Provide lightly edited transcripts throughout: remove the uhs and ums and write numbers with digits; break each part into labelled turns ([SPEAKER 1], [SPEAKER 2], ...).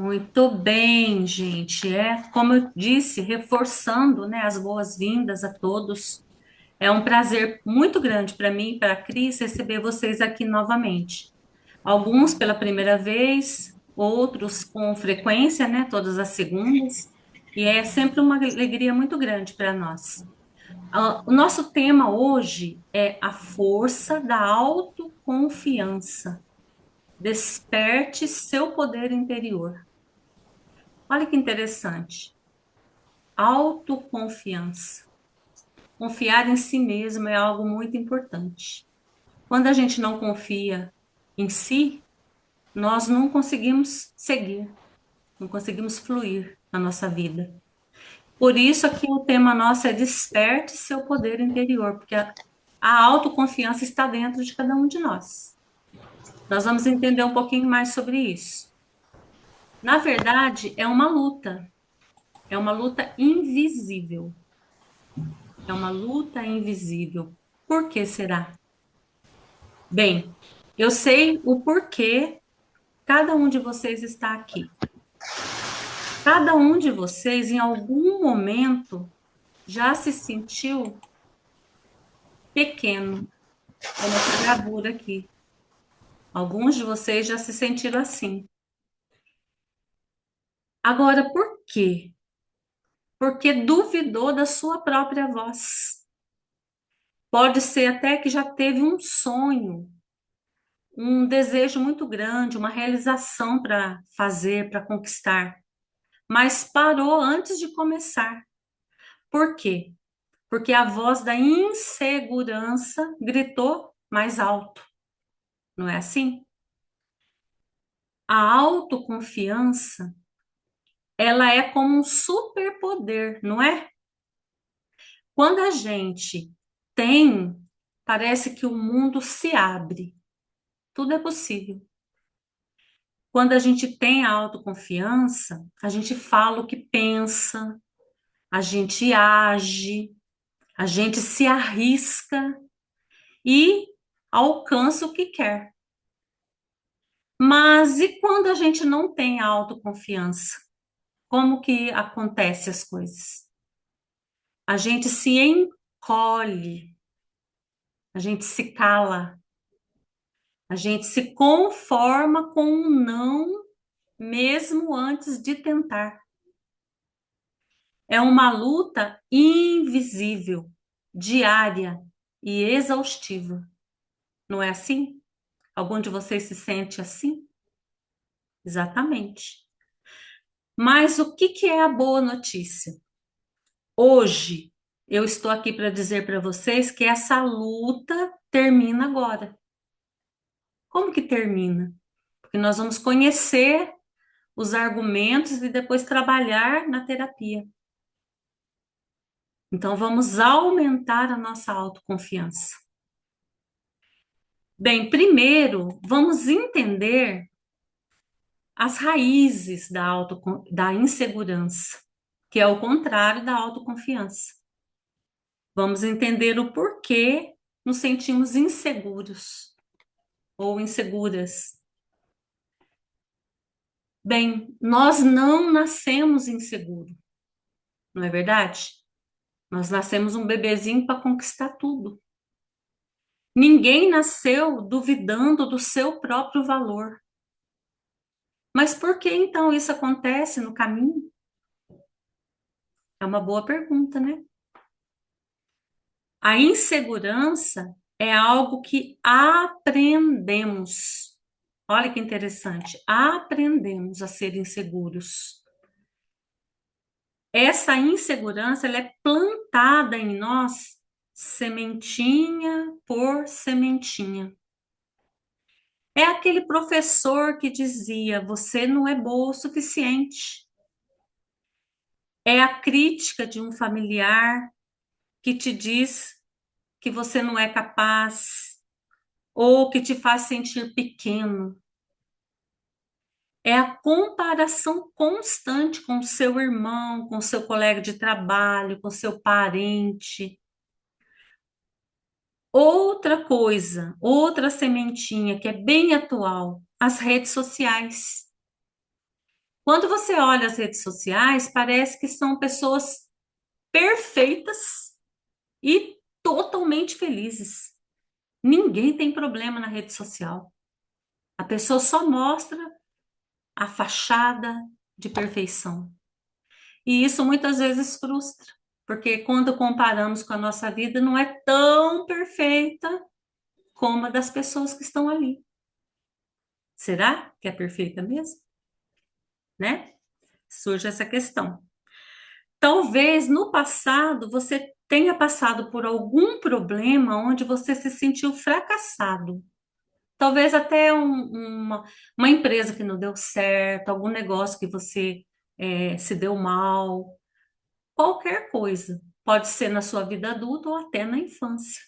[SPEAKER 1] Muito bem, gente. Como eu disse, reforçando, né, as boas-vindas a todos. É um prazer muito grande para mim e para a Cris receber vocês aqui novamente. Alguns pela primeira vez, outros com frequência, né, todas as segundas. E é sempre uma alegria muito grande para nós. O nosso tema hoje é a força da autoconfiança. Desperte seu poder interior. Olha que interessante. Autoconfiança. Confiar em si mesmo é algo muito importante. Quando a gente não confia em si, nós não conseguimos seguir, não conseguimos fluir na nossa vida. Por isso aqui o tema nosso é desperte seu poder interior, porque a autoconfiança está dentro de cada um de nós. Nós vamos entender um pouquinho mais sobre isso. Na verdade, é uma luta invisível. É uma luta invisível. Por que será? Bem, eu sei o porquê cada um de vocês está aqui. Cada um de vocês, em algum momento, já se sentiu pequeno. É nessa gravura aqui. Alguns de vocês já se sentiram assim. Agora, por quê? Porque duvidou da sua própria voz. Pode ser até que já teve um sonho, um desejo muito grande, uma realização para fazer, para conquistar, mas parou antes de começar. Por quê? Porque a voz da insegurança gritou mais alto, não é assim? A autoconfiança, ela é como um superpoder, não é? Quando a gente tem, parece que o mundo se abre, tudo é possível. Quando a gente tem a autoconfiança, a gente fala o que pensa, a gente age, a gente se arrisca e alcança o que quer. Mas e quando a gente não tem a autoconfiança? Como que acontece as coisas? A gente se encolhe, a gente se cala, a gente se conforma com um não mesmo antes de tentar. É uma luta invisível, diária e exaustiva. Não é assim? Algum de vocês se sente assim? Exatamente. Mas o que que é a boa notícia? Hoje, eu estou aqui para dizer para vocês que essa luta termina agora. Como que termina? Porque nós vamos conhecer os argumentos e depois trabalhar na terapia. Então, vamos aumentar a nossa autoconfiança. Bem, primeiro, vamos entender as raízes da insegurança, que é o contrário da autoconfiança. Vamos entender o porquê nos sentimos inseguros ou inseguras. Bem, nós não nascemos inseguros, não é verdade? Nós nascemos um bebezinho para conquistar tudo. Ninguém nasceu duvidando do seu próprio valor. Mas por que então isso acontece no caminho? É uma boa pergunta, né? A insegurança é algo que aprendemos. Olha que interessante. Aprendemos a ser inseguros. Essa insegurança ela é plantada em nós, sementinha por sementinha. É aquele professor que dizia: você não é boa o suficiente. É a crítica de um familiar que te diz que você não é capaz ou que te faz sentir pequeno. É a comparação constante com o seu irmão, com o seu colega de trabalho, com o seu parente. Outra coisa, outra sementinha que é bem atual, as redes sociais. Quando você olha as redes sociais, parece que são pessoas perfeitas e totalmente felizes. Ninguém tem problema na rede social. A pessoa só mostra a fachada de perfeição. E isso muitas vezes frustra, porque quando comparamos com a nossa vida, não é tão perfeita como a das pessoas que estão ali. Será que é perfeita mesmo? Né? Surge essa questão. Talvez no passado você tenha passado por algum problema onde você se sentiu fracassado. Talvez até uma empresa que não deu certo, algum negócio que você se deu mal, qualquer coisa. Pode ser na sua vida adulta ou até na infância.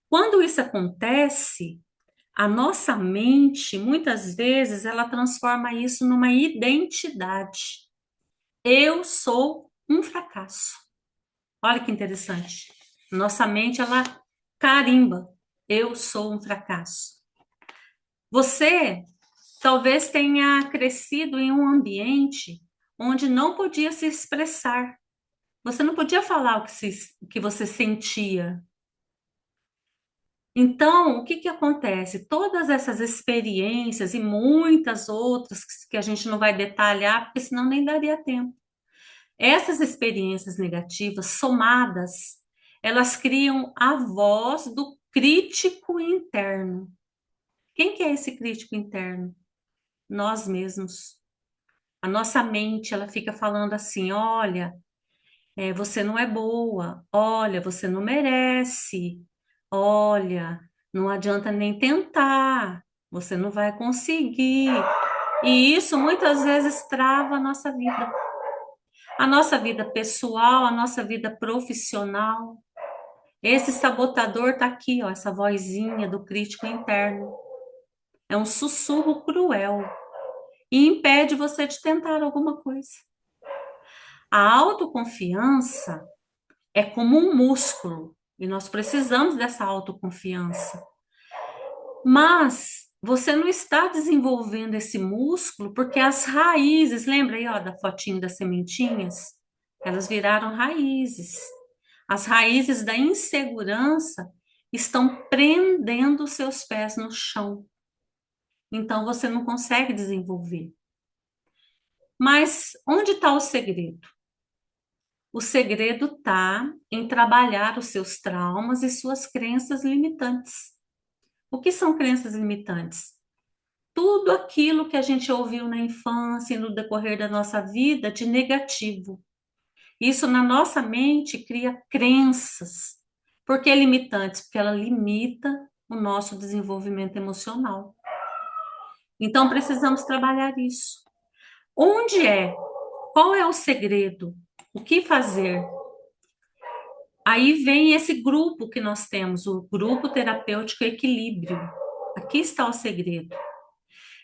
[SPEAKER 1] Quando isso acontece, a nossa mente, muitas vezes, ela transforma isso numa identidade. Eu sou um fracasso. Olha que interessante. Nossa mente, ela carimba. Eu sou um fracasso. Você talvez tenha crescido em um ambiente onde não podia se expressar. Você não podia falar o que você sentia. Então, o que que acontece? Todas essas experiências e muitas outras que a gente não vai detalhar, porque senão nem daria tempo. Essas experiências negativas somadas, elas criam a voz do crítico interno. Quem que é esse crítico interno? Nós mesmos. A nossa mente, ela fica falando assim: olha, você não é boa, olha, você não merece, olha, não adianta nem tentar, você não vai conseguir. E isso muitas vezes trava a nossa vida pessoal, a nossa vida profissional. Esse sabotador tá aqui, ó, essa vozinha do crítico interno. É um sussurro cruel e impede você de tentar alguma coisa. A autoconfiança é como um músculo e nós precisamos dessa autoconfiança. Mas você não está desenvolvendo esse músculo porque as raízes, lembra aí, ó, da fotinho das sementinhas? Elas viraram raízes. As raízes da insegurança estão prendendo os seus pés no chão. Então você não consegue desenvolver. Mas onde está o segredo? O segredo está em trabalhar os seus traumas e suas crenças limitantes. O que são crenças limitantes? Tudo aquilo que a gente ouviu na infância e no decorrer da nossa vida de negativo. Isso na nossa mente cria crenças. Por que limitantes? Porque ela limita o nosso desenvolvimento emocional. Então precisamos trabalhar isso. Onde é? Qual é o segredo? O que fazer? Aí vem esse grupo que nós temos, o grupo terapêutico equilíbrio. Aqui está o segredo.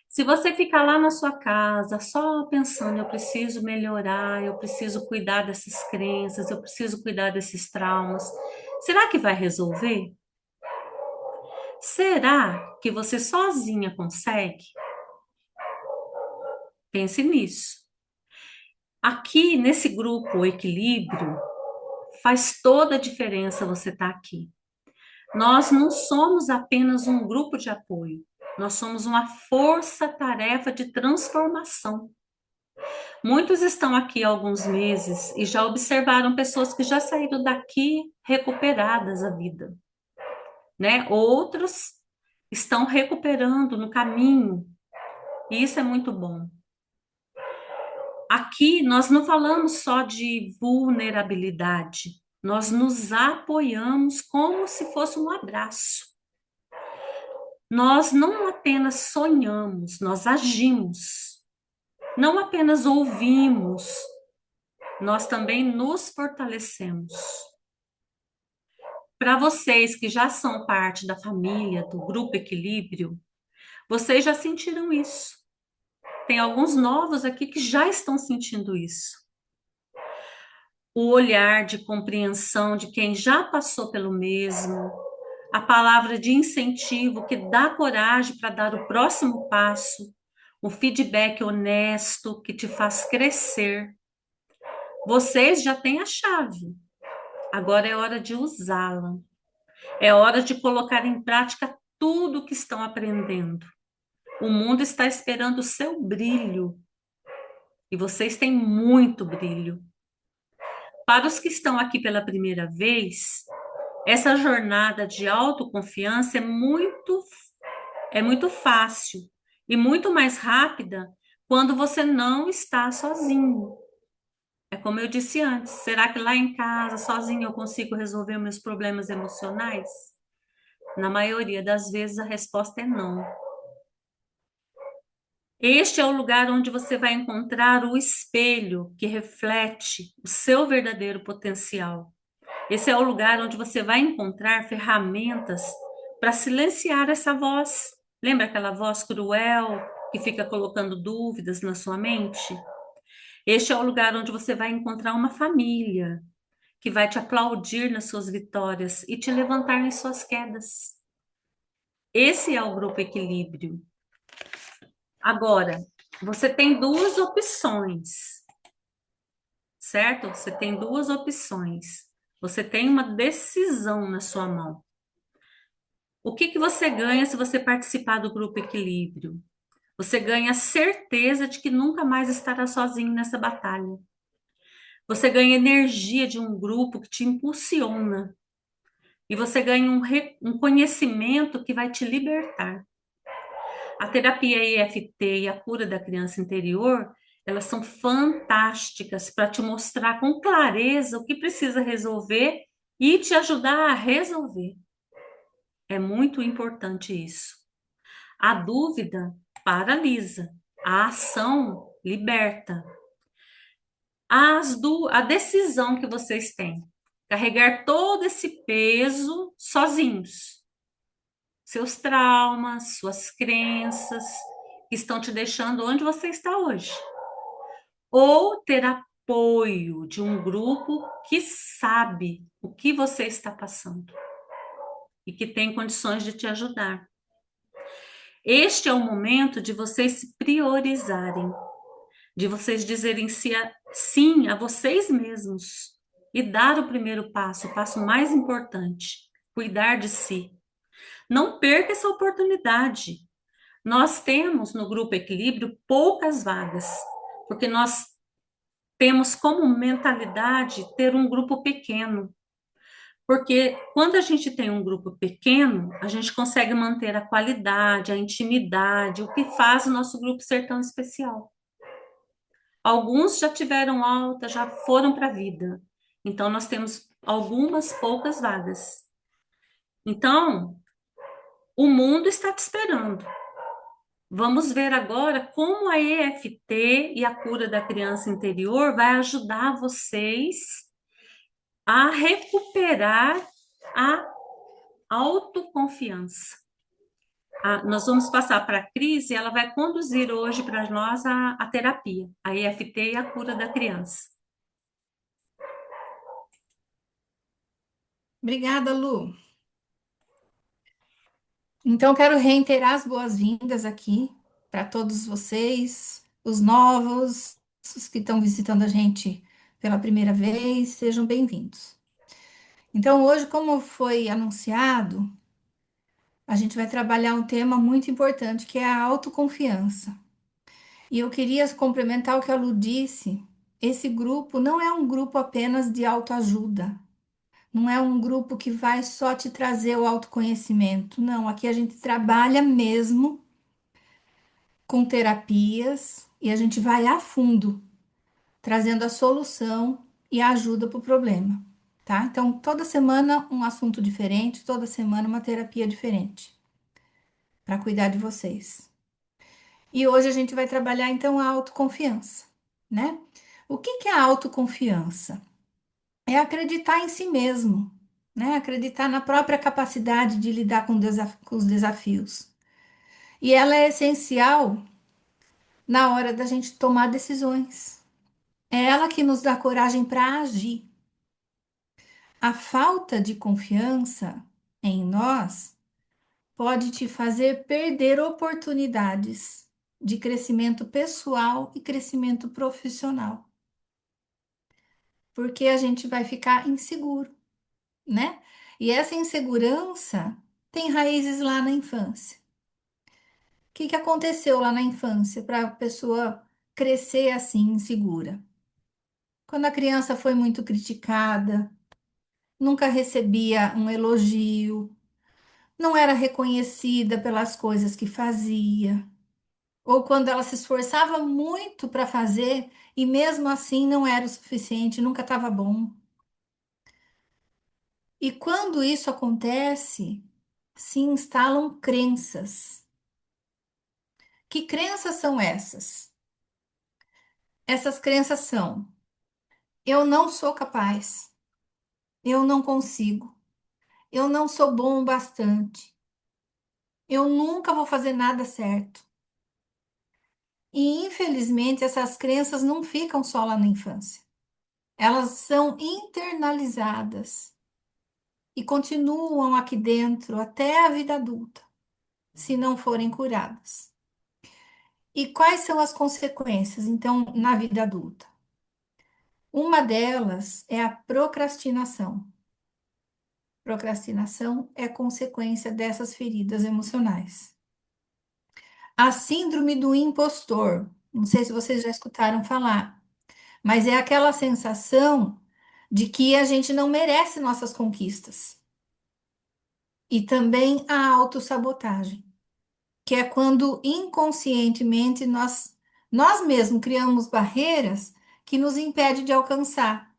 [SPEAKER 1] Se você ficar lá na sua casa só pensando, eu preciso melhorar, eu preciso cuidar dessas crenças, eu preciso cuidar desses traumas, será que vai resolver? Será que você sozinha consegue? Pense nisso. Aqui nesse grupo, o equilíbrio, faz toda a diferença você estar aqui. Nós não somos apenas um grupo de apoio, nós somos uma força-tarefa de transformação. Muitos estão aqui há alguns meses e já observaram pessoas que já saíram daqui recuperadas a vida, né? Outros estão recuperando no caminho, e isso é muito bom. Aqui nós não falamos só de vulnerabilidade, nós nos apoiamos como se fosse um abraço. Nós não apenas sonhamos, nós agimos. Não apenas ouvimos, nós também nos fortalecemos. Para vocês que já são parte da família, do Grupo Equilíbrio, vocês já sentiram isso. Tem alguns novos aqui que já estão sentindo isso. O olhar de compreensão de quem já passou pelo mesmo, a palavra de incentivo que dá coragem para dar o próximo passo, um feedback honesto que te faz crescer. Vocês já têm a chave, agora é hora de usá-la. É hora de colocar em prática tudo o que estão aprendendo. O mundo está esperando o seu brilho e vocês têm muito brilho. Para os que estão aqui pela primeira vez, essa jornada de autoconfiança é muito fácil e muito mais rápida quando você não está sozinho. É como eu disse antes, será que lá em casa, sozinho, eu consigo resolver meus problemas emocionais? Na maioria das vezes a resposta é não. Este é o lugar onde você vai encontrar o espelho que reflete o seu verdadeiro potencial. Esse é o lugar onde você vai encontrar ferramentas para silenciar essa voz. Lembra aquela voz cruel que fica colocando dúvidas na sua mente? Este é o lugar onde você vai encontrar uma família que vai te aplaudir nas suas vitórias e te levantar em suas quedas. Esse é o grupo Equilíbrio. Agora, você tem duas opções, certo? Você tem duas opções. Você tem uma decisão na sua mão. O que que você ganha se você participar do grupo Equilíbrio? Você ganha a certeza de que nunca mais estará sozinho nessa batalha. Você ganha energia de um grupo que te impulsiona. E você ganha um conhecimento que vai te libertar. A terapia EFT e a cura da criança interior, elas são fantásticas para te mostrar com clareza o que precisa resolver e te ajudar a resolver. É muito importante isso. A dúvida paralisa, a ação liberta. A decisão que vocês têm, carregar todo esse peso sozinhos. Seus traumas, suas crenças, que estão te deixando onde você está hoje. Ou ter apoio de um grupo que sabe o que você está passando e que tem condições de te ajudar. Este é o momento de vocês se priorizarem, de vocês dizerem sim a vocês mesmos e dar o primeiro passo, o passo mais importante, cuidar de si. Não perca essa oportunidade. Nós temos no Grupo Equilíbrio poucas vagas, porque nós temos como mentalidade ter um grupo pequeno. Porque quando a gente tem um grupo pequeno, a gente consegue manter a qualidade, a intimidade, o que faz o nosso grupo ser tão especial. Alguns já tiveram alta, já foram para a vida. Então, nós temos algumas poucas vagas. Então, o mundo está te esperando. Vamos ver agora como a EFT e a cura da criança interior vai ajudar vocês a recuperar a autoconfiança. Nós vamos passar para a Cris e ela vai conduzir hoje para nós a terapia, a EFT e a cura da criança.
[SPEAKER 2] Obrigada, Lu. Então, quero reiterar as boas-vindas aqui para todos vocês, os novos, os que estão visitando a gente pela primeira vez, sejam bem-vindos. Então, hoje, como foi anunciado, a gente vai trabalhar um tema muito importante que é a autoconfiança. E eu queria complementar o que a Lu disse. Esse grupo não é um grupo apenas de autoajuda. Não é um grupo que vai só te trazer o autoconhecimento. Não, aqui a gente trabalha mesmo com terapias e a gente vai a fundo, trazendo a solução e a ajuda para o problema, tá? Então, toda semana um assunto diferente, toda semana uma terapia diferente para cuidar de vocês. E hoje a gente vai trabalhar então a autoconfiança, né? O que que é a autoconfiança? É acreditar em si mesmo, né? Acreditar na própria capacidade de lidar com os desafios. E ela é essencial na hora da gente tomar decisões. É ela que nos dá coragem para agir. A falta de confiança em nós pode te fazer perder oportunidades de crescimento pessoal e crescimento profissional, porque a gente vai ficar inseguro, né? E essa insegurança tem raízes lá na infância. O que que aconteceu lá na infância para a pessoa crescer assim insegura? Quando a criança foi muito criticada, nunca recebia um elogio, não era reconhecida pelas coisas que fazia, ou quando ela se esforçava muito para fazer e mesmo assim não era o suficiente, nunca estava bom. E quando isso acontece, se instalam crenças. Que crenças são essas? Essas crenças são: eu não sou capaz, eu não consigo, eu não sou bom o bastante, eu nunca vou fazer nada certo. E infelizmente essas crenças não ficam só lá na infância. Elas são internalizadas e continuam aqui dentro até a vida adulta, se não forem curadas. E quais são as consequências, então, na vida adulta? Uma delas é a procrastinação. Procrastinação é consequência dessas feridas emocionais. A síndrome do impostor. Não sei se vocês já escutaram falar, mas é aquela sensação de que a gente não merece nossas conquistas. E também a autossabotagem, que é quando inconscientemente nós mesmos criamos barreiras que nos impedem de alcançar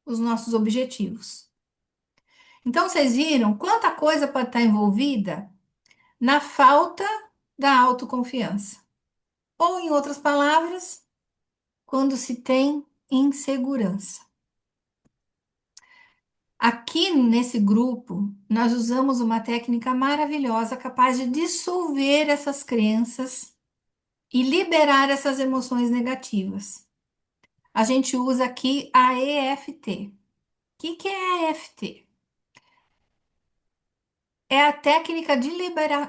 [SPEAKER 2] os nossos objetivos. Então, vocês viram quanta coisa pode estar envolvida na falta da autoconfiança. Ou, em outras palavras, quando se tem insegurança. Aqui nesse grupo, nós usamos uma técnica maravilhosa capaz de dissolver essas crenças e liberar essas emoções negativas. A gente usa aqui a EFT. O que é a EFT? É a técnica de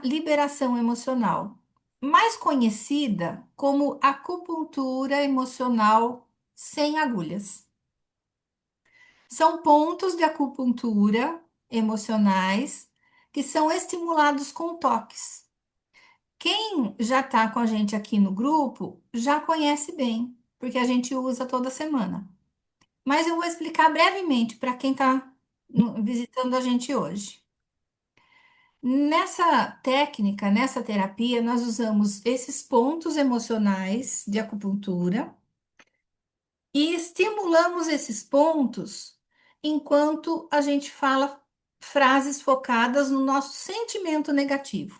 [SPEAKER 2] liberação emocional, mais conhecida como acupuntura emocional sem agulhas. São pontos de acupuntura emocionais que são estimulados com toques. Quem já está com a gente aqui no grupo já conhece bem, porque a gente usa toda semana. Mas eu vou explicar brevemente para quem está visitando a gente hoje. Nessa técnica, nessa terapia, nós usamos esses pontos emocionais de acupuntura e estimulamos esses pontos enquanto a gente fala frases focadas no nosso sentimento negativo.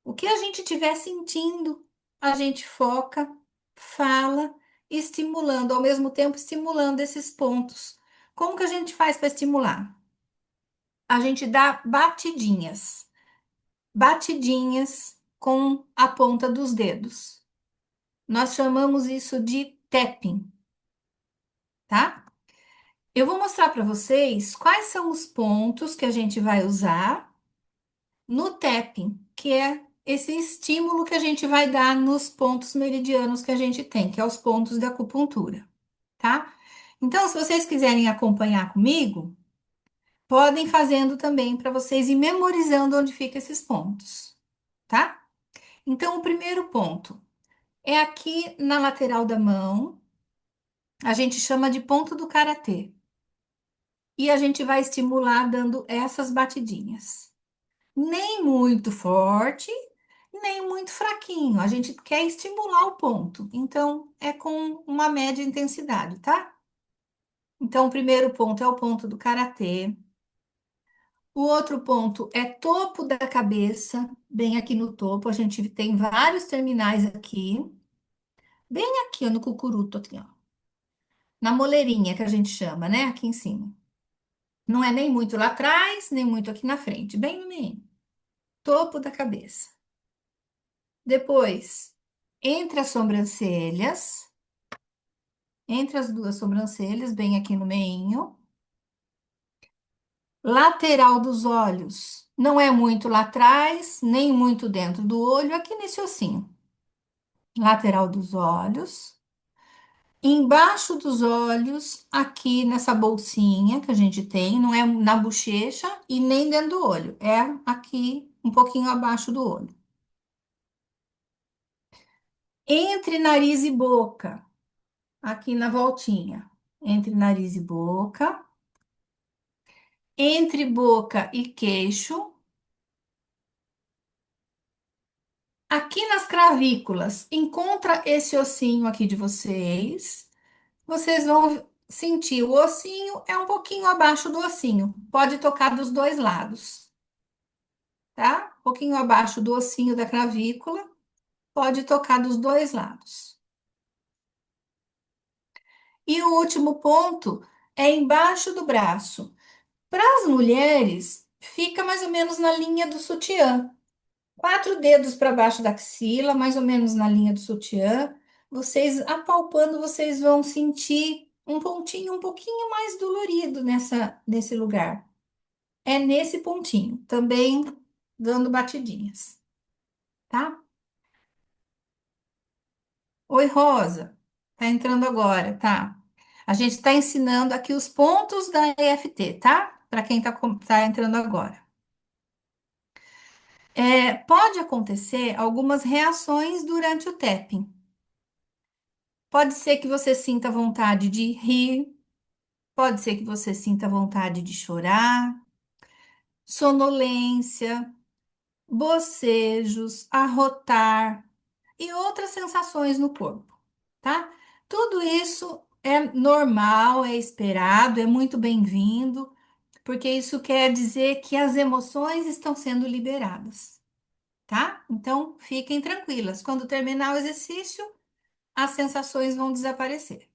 [SPEAKER 2] O que a gente estiver sentindo, a gente foca, fala, estimulando, ao mesmo tempo estimulando esses pontos. Como que a gente faz para estimular? A gente dá batidinhas, batidinhas com a ponta dos dedos. Nós chamamos isso de tapping, tá? Eu vou mostrar para vocês quais são os pontos que a gente vai usar no tapping, que é esse estímulo que a gente vai dar nos pontos meridianos que a gente tem, que é os pontos da acupuntura, tá? Então, se vocês quiserem acompanhar comigo, podem fazendo também para vocês ir memorizando onde ficam esses pontos, tá? Então, o primeiro ponto é aqui na lateral da mão, a gente chama de ponto do karatê. E a gente vai estimular dando essas batidinhas. Nem muito forte, nem muito fraquinho. A gente quer estimular o ponto. Então, é com uma média intensidade, tá? Então, o primeiro ponto é o ponto do karatê. O outro ponto é topo da cabeça, bem aqui no topo. A gente tem vários terminais aqui. Bem aqui, ó, no cucuruto, aqui, ó. Na moleirinha que a gente chama, né? Aqui em cima. Não é nem muito lá atrás, nem muito aqui na frente. Bem no meio. Topo da cabeça. Depois, entre as sobrancelhas, entre as duas sobrancelhas, bem aqui no meio. Lateral dos olhos, não é muito lá atrás, nem muito dentro do olho, aqui nesse ossinho. lateral dos olhos, embaixo dos olhos, aqui nessa bolsinha que a gente tem, não é na bochecha e nem dentro do olho, é aqui um pouquinho abaixo do olho. Entre nariz e boca, aqui na voltinha. Entre nariz e boca, entre boca e queixo, aqui nas cravículas, encontra esse ossinho aqui de vocês. Vocês vão sentir o ossinho é um pouquinho abaixo do ossinho. Pode tocar dos dois lados, tá? Um pouquinho abaixo do ossinho da clavícula, pode tocar dos dois lados. E o último ponto é embaixo do braço. Para as mulheres, fica mais ou menos na linha do sutiã. 4 dedos para baixo da axila, mais ou menos na linha do sutiã. Vocês apalpando, vocês vão sentir um pontinho um pouquinho mais dolorido nesse lugar. É nesse pontinho, também dando batidinhas, tá? Oi, Rosa. Tá entrando agora, tá? A gente está ensinando aqui os pontos da EFT, tá? Para quem tá entrando agora. Pode acontecer algumas reações durante o tapping. Pode ser que você sinta vontade de rir, pode ser que você sinta vontade de chorar, sonolência, bocejos, arrotar e outras sensações no corpo, tá? Tudo isso é normal, é esperado, é muito bem-vindo, porque isso quer dizer que as emoções estão sendo liberadas, tá? Então, fiquem tranquilas. Quando terminar o exercício, as sensações vão desaparecer.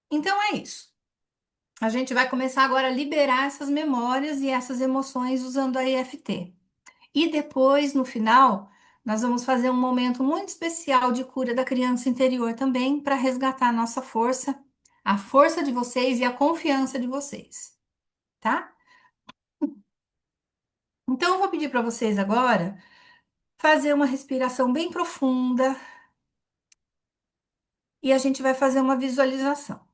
[SPEAKER 2] Então, é isso. A gente vai começar agora a liberar essas memórias e essas emoções usando a EFT. E depois, no final, nós vamos fazer um momento muito especial de cura da criança interior também, para resgatar a nossa força, a força de vocês e a confiança de vocês, tá? Então, eu vou pedir para vocês agora fazer uma respiração bem profunda e a gente vai fazer uma visualização,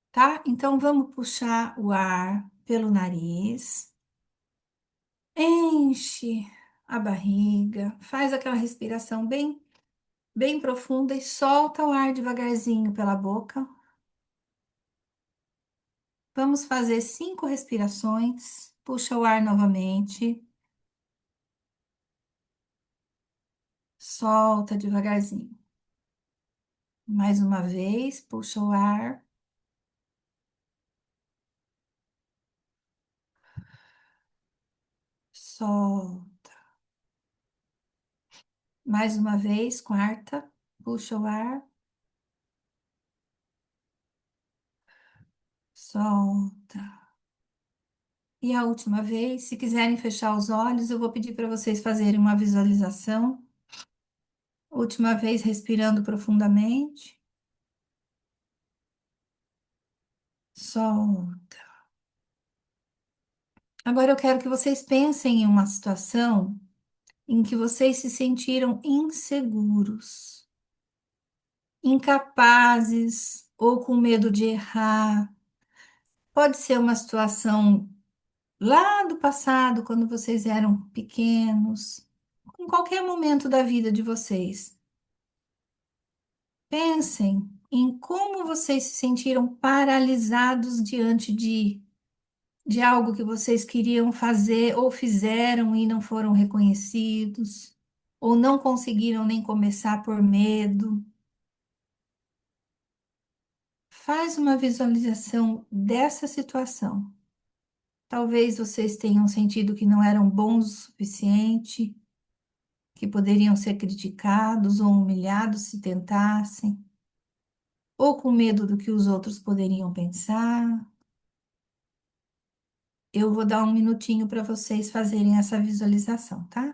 [SPEAKER 2] tá? Então, vamos puxar o ar pelo nariz. Enche a barriga, faz aquela respiração bem profunda e solta o ar devagarzinho pela boca. Vamos fazer 5 respirações. Puxa o ar novamente, solta devagarzinho. Mais uma vez, puxa o ar, solta. Mais uma vez, quarta, puxa o ar, solta. E a última vez, se quiserem fechar os olhos, eu vou pedir para vocês fazerem uma visualização. Última vez, respirando profundamente. Solta. Agora eu quero que vocês pensem em uma situação em que vocês se sentiram inseguros, incapazes ou com medo de errar. Pode ser uma situação lá do passado, quando vocês eram pequenos, em qualquer momento da vida de vocês. Pensem em como vocês se sentiram paralisados diante de algo que vocês queriam fazer ou fizeram e não foram reconhecidos, ou não conseguiram nem começar por medo. Faz uma visualização dessa situação. Talvez vocês tenham sentido que não eram bons o suficiente, que poderiam ser criticados ou humilhados se tentassem, ou com medo do que os outros poderiam pensar. Eu vou dar um minutinho para vocês fazerem essa visualização, tá?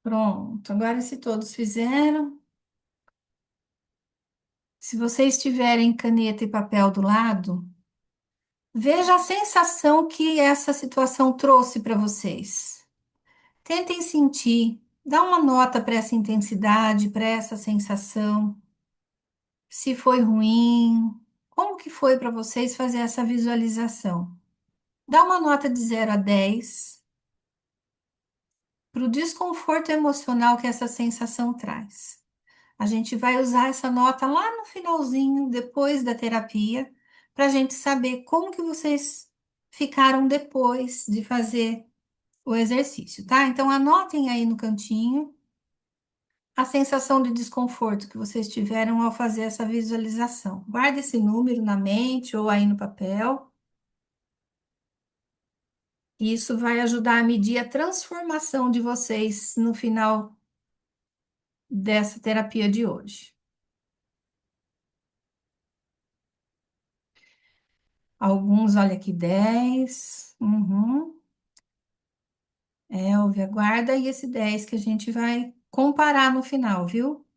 [SPEAKER 2] Pronto. Agora, se todos fizeram, se vocês tiverem caneta e papel do lado, veja a sensação que essa situação trouxe para vocês. Tentem sentir, dá uma nota para essa intensidade, para essa sensação. Se foi ruim, como que foi para vocês fazer essa visualização? Dá uma nota de 0 a 10 para o desconforto emocional que essa sensação traz. A gente vai usar essa nota lá no finalzinho, depois da terapia, para a gente saber como que vocês ficaram depois de fazer o exercício, tá? Então, anotem aí no cantinho a sensação de desconforto que vocês tiveram ao fazer essa visualização. Guarde esse número na mente ou aí no papel. E isso vai ajudar a medir a transformação de vocês no final dessa terapia de hoje. Alguns, olha aqui, 10. Uhum. Houve a guarda e esse 10 que a gente vai comparar no final, viu?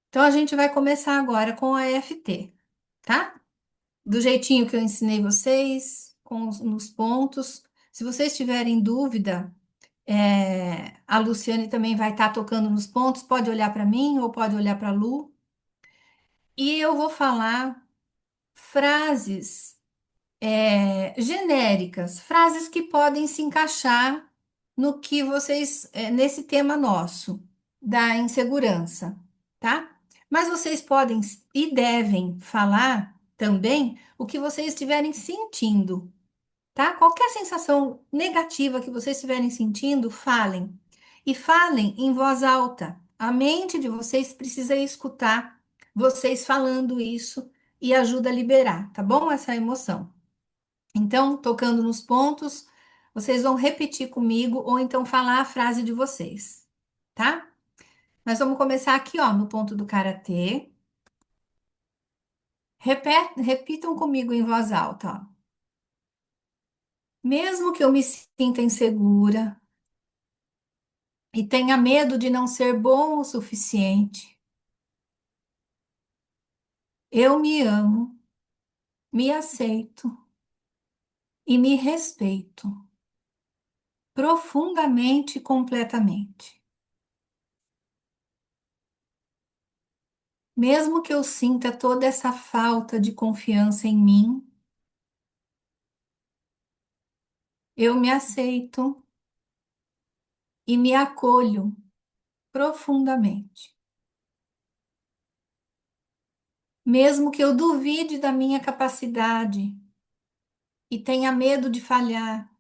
[SPEAKER 2] Então, a gente vai começar agora com a EFT, tá? Do jeitinho que eu ensinei vocês, nos pontos. Se vocês tiverem dúvida, a Luciane também vai estar tocando nos pontos. Pode olhar para mim ou pode olhar para a Lu. E eu vou falar frases genéricas, frases que podem se encaixar no que vocês, nesse tema nosso, da insegurança, tá? Mas vocês podem e devem falar também o que vocês estiverem sentindo, tá? Qualquer sensação negativa que vocês estiverem sentindo, falem. E falem em voz alta. A mente de vocês precisa escutar vocês falando isso e ajuda a liberar, tá bom? Essa emoção. Então, tocando nos pontos, vocês vão repetir comigo ou então falar a frase de vocês, tá? Nós vamos começar aqui, ó, no ponto do karatê. Repitam comigo em voz alta, ó. Mesmo que eu me sinta insegura e tenha medo de não ser bom o suficiente, eu me amo, me aceito e me respeito profundamente e completamente. Mesmo que eu sinta toda essa falta de confiança em mim, eu me aceito e me acolho profundamente. Mesmo que eu duvide da minha capacidade e tenha medo de falhar,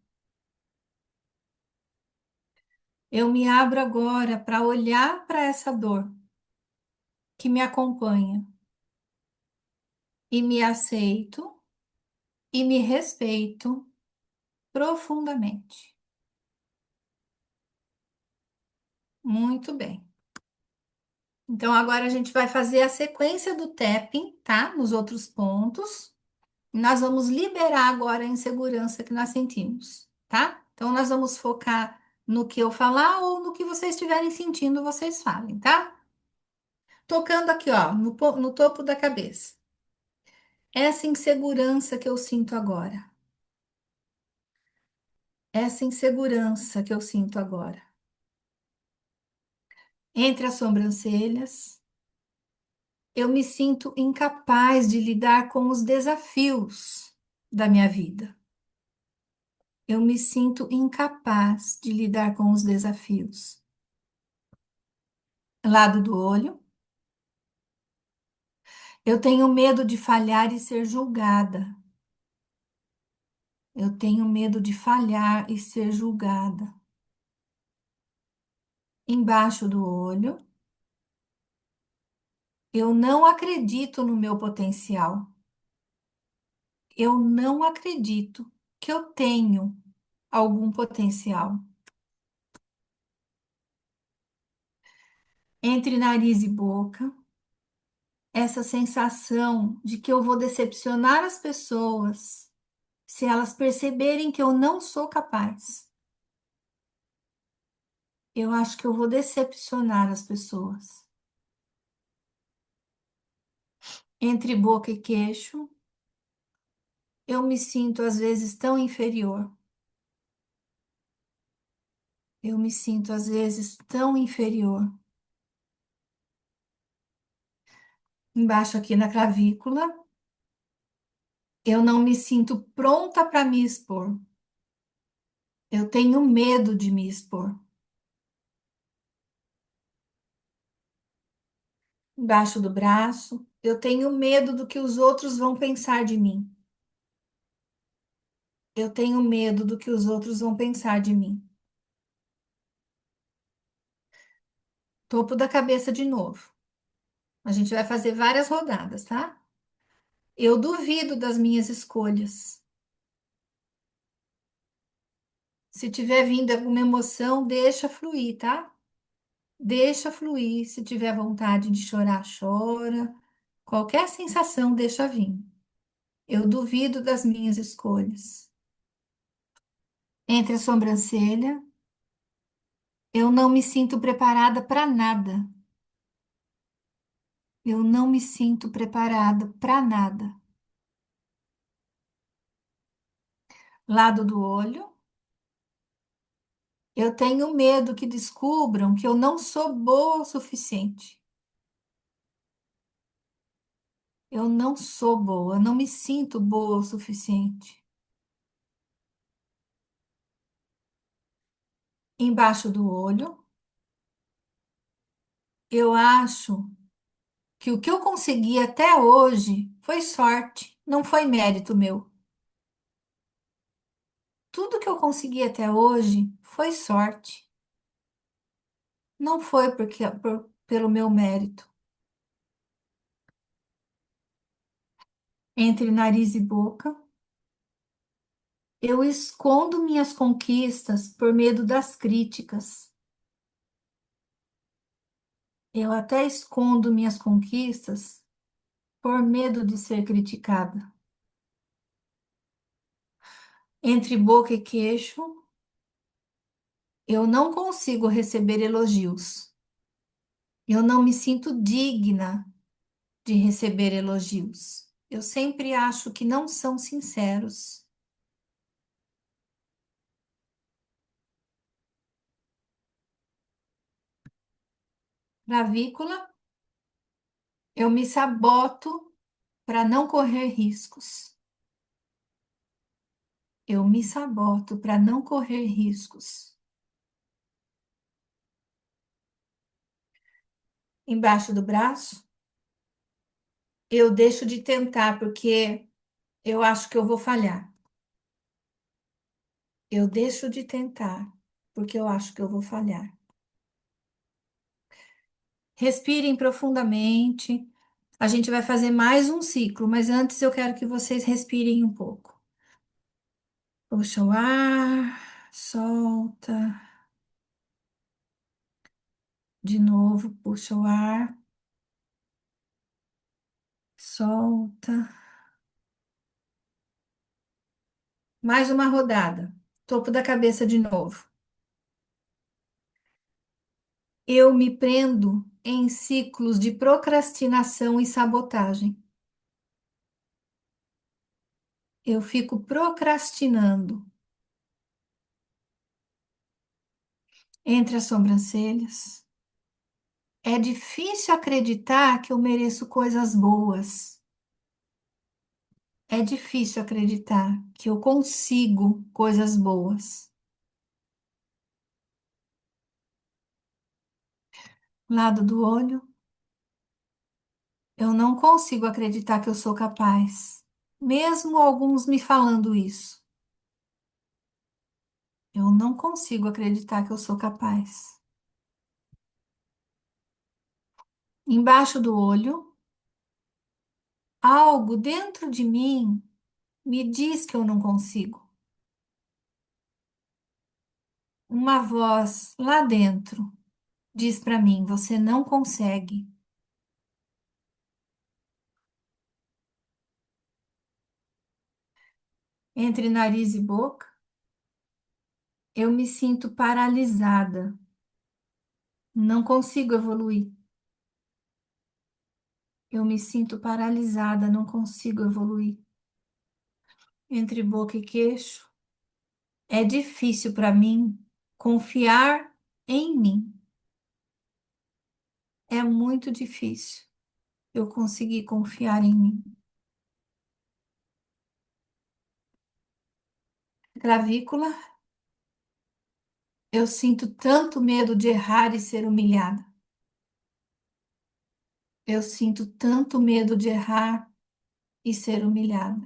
[SPEAKER 2] eu me abro agora para olhar para essa dor que me acompanha e me aceito e me respeito profundamente. Muito bem. Então, agora a gente vai fazer a sequência do tapping, tá? Nos outros pontos. Nós vamos liberar agora a insegurança que nós sentimos, tá? Então, nós vamos focar no que eu falar ou no que vocês estiverem sentindo, vocês falem, tá? Tocando aqui, ó, no topo da cabeça. Essa insegurança que eu sinto agora. Essa insegurança que eu sinto agora. Entre as sobrancelhas, eu me sinto incapaz de lidar com os desafios da minha vida. Eu me sinto incapaz de lidar com os desafios. Lado do olho, eu tenho medo de falhar e ser julgada. Eu tenho medo de falhar e ser julgada. Embaixo do olho, eu não acredito no meu potencial. Eu não acredito que eu tenho algum potencial. Entre nariz e boca, essa sensação de que eu vou decepcionar as pessoas se elas perceberem que eu não sou capaz. Eu acho que eu vou decepcionar as pessoas. Entre boca e queixo, eu me sinto às vezes tão inferior. Eu me sinto às vezes tão inferior. Embaixo aqui na clavícula, eu não me sinto pronta para me expor. Eu tenho medo de me expor. Embaixo do braço, eu tenho medo do que os outros vão pensar de mim. Eu tenho medo do que os outros vão pensar de mim. Topo da cabeça de novo. A gente vai fazer várias rodadas, tá? Eu duvido das minhas escolhas. Se tiver vindo alguma emoção, deixa fluir, tá? Deixa fluir. Se tiver vontade de chorar, chora. Qualquer sensação, deixa vir. Eu duvido das minhas escolhas. Entre a sobrancelha, eu não me sinto preparada para nada. Eu não me sinto preparada para nada. Lado do olho, eu tenho medo que descubram que eu não sou boa o suficiente. Eu não sou boa, eu não me sinto boa o suficiente. Embaixo do olho, eu acho que o que eu consegui até hoje foi sorte, não foi mérito meu. Tudo que eu consegui até hoje foi sorte, não foi pelo meu mérito. Entre nariz e boca, eu escondo minhas conquistas por medo das críticas. Eu até escondo minhas conquistas por medo de ser criticada. Entre boca e queixo, eu não consigo receber elogios. Eu não me sinto digna de receber elogios. Eu sempre acho que não são sinceros. Clavícula, eu me saboto para não correr riscos. Eu me saboto para não correr riscos. Embaixo do braço, eu deixo de tentar porque eu acho que eu vou falhar. Eu deixo de tentar porque eu acho que eu vou falhar. Respirem profundamente. A gente vai fazer mais um ciclo, mas antes eu quero que vocês respirem um pouco. Puxa o ar, solta. De novo, puxa o ar, solta. Mais uma rodada. Topo da cabeça de novo. Eu me prendo em ciclos de procrastinação e sabotagem. Eu fico procrastinando entre as sobrancelhas. É difícil acreditar que eu mereço coisas boas. É difícil acreditar que eu consigo coisas boas. Lado do olho, eu não consigo acreditar que eu sou capaz, mesmo alguns me falando isso. Eu não consigo acreditar que eu sou capaz. Embaixo do olho, algo dentro de mim me diz que eu não consigo. Uma voz lá dentro diz para mim: você não consegue. Entre nariz e boca, eu me sinto paralisada. Não consigo evoluir. Eu me sinto paralisada, não consigo evoluir. Entre boca e queixo, é difícil para mim confiar em mim. É muito difícil eu conseguir confiar em mim. Clavícula, eu sinto tanto medo de errar e ser humilhada. Eu sinto tanto medo de errar e ser humilhada.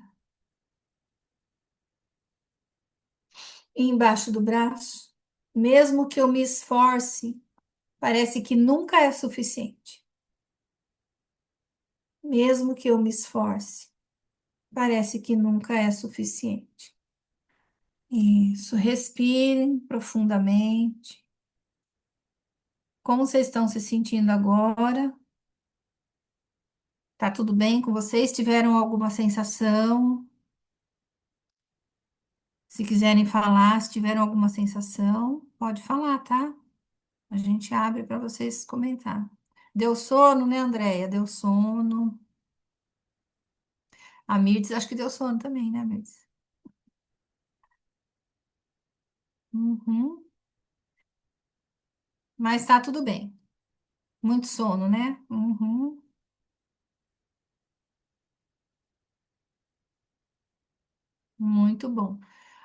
[SPEAKER 2] E embaixo do braço, mesmo que eu me esforce, parece que nunca é suficiente. Mesmo que eu me esforce, parece que nunca é suficiente. Isso, respirem profundamente. Como vocês estão se sentindo agora? Tá tudo bem com vocês? Tiveram alguma sensação? Se quiserem falar, se tiveram alguma sensação, pode falar, tá? A gente abre para vocês comentar. Deu sono, né, Andréia? Deu sono. A Mirtz, acho que deu sono também, né, Mirtz? Uhum. Mas tá tudo bem. Muito sono, né? Uhum. Muito bom.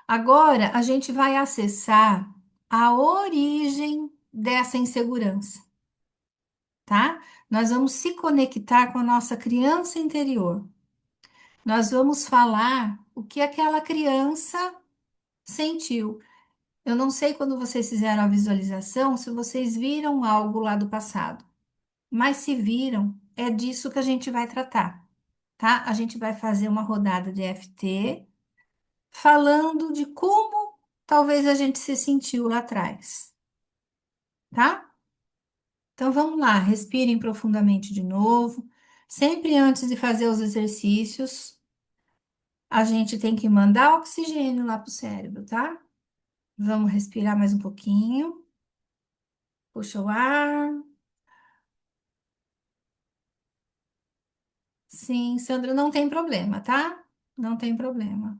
[SPEAKER 2] Agora a gente vai acessar a origem dessa insegurança, tá? Nós vamos se conectar com a nossa criança interior. Nós vamos falar o que aquela criança sentiu. Eu não sei quando vocês fizeram a visualização, se vocês viram algo lá do passado, mas se viram, é disso que a gente vai tratar, tá? A gente vai fazer uma rodada de EFT falando de como talvez a gente se sentiu lá atrás, tá? Então vamos lá, respirem profundamente de novo. Sempre antes de fazer os exercícios, a gente tem que mandar oxigênio lá pro cérebro, tá? Vamos respirar mais um pouquinho. Puxa o ar. Sim, Sandra, não tem problema, tá? Não tem problema.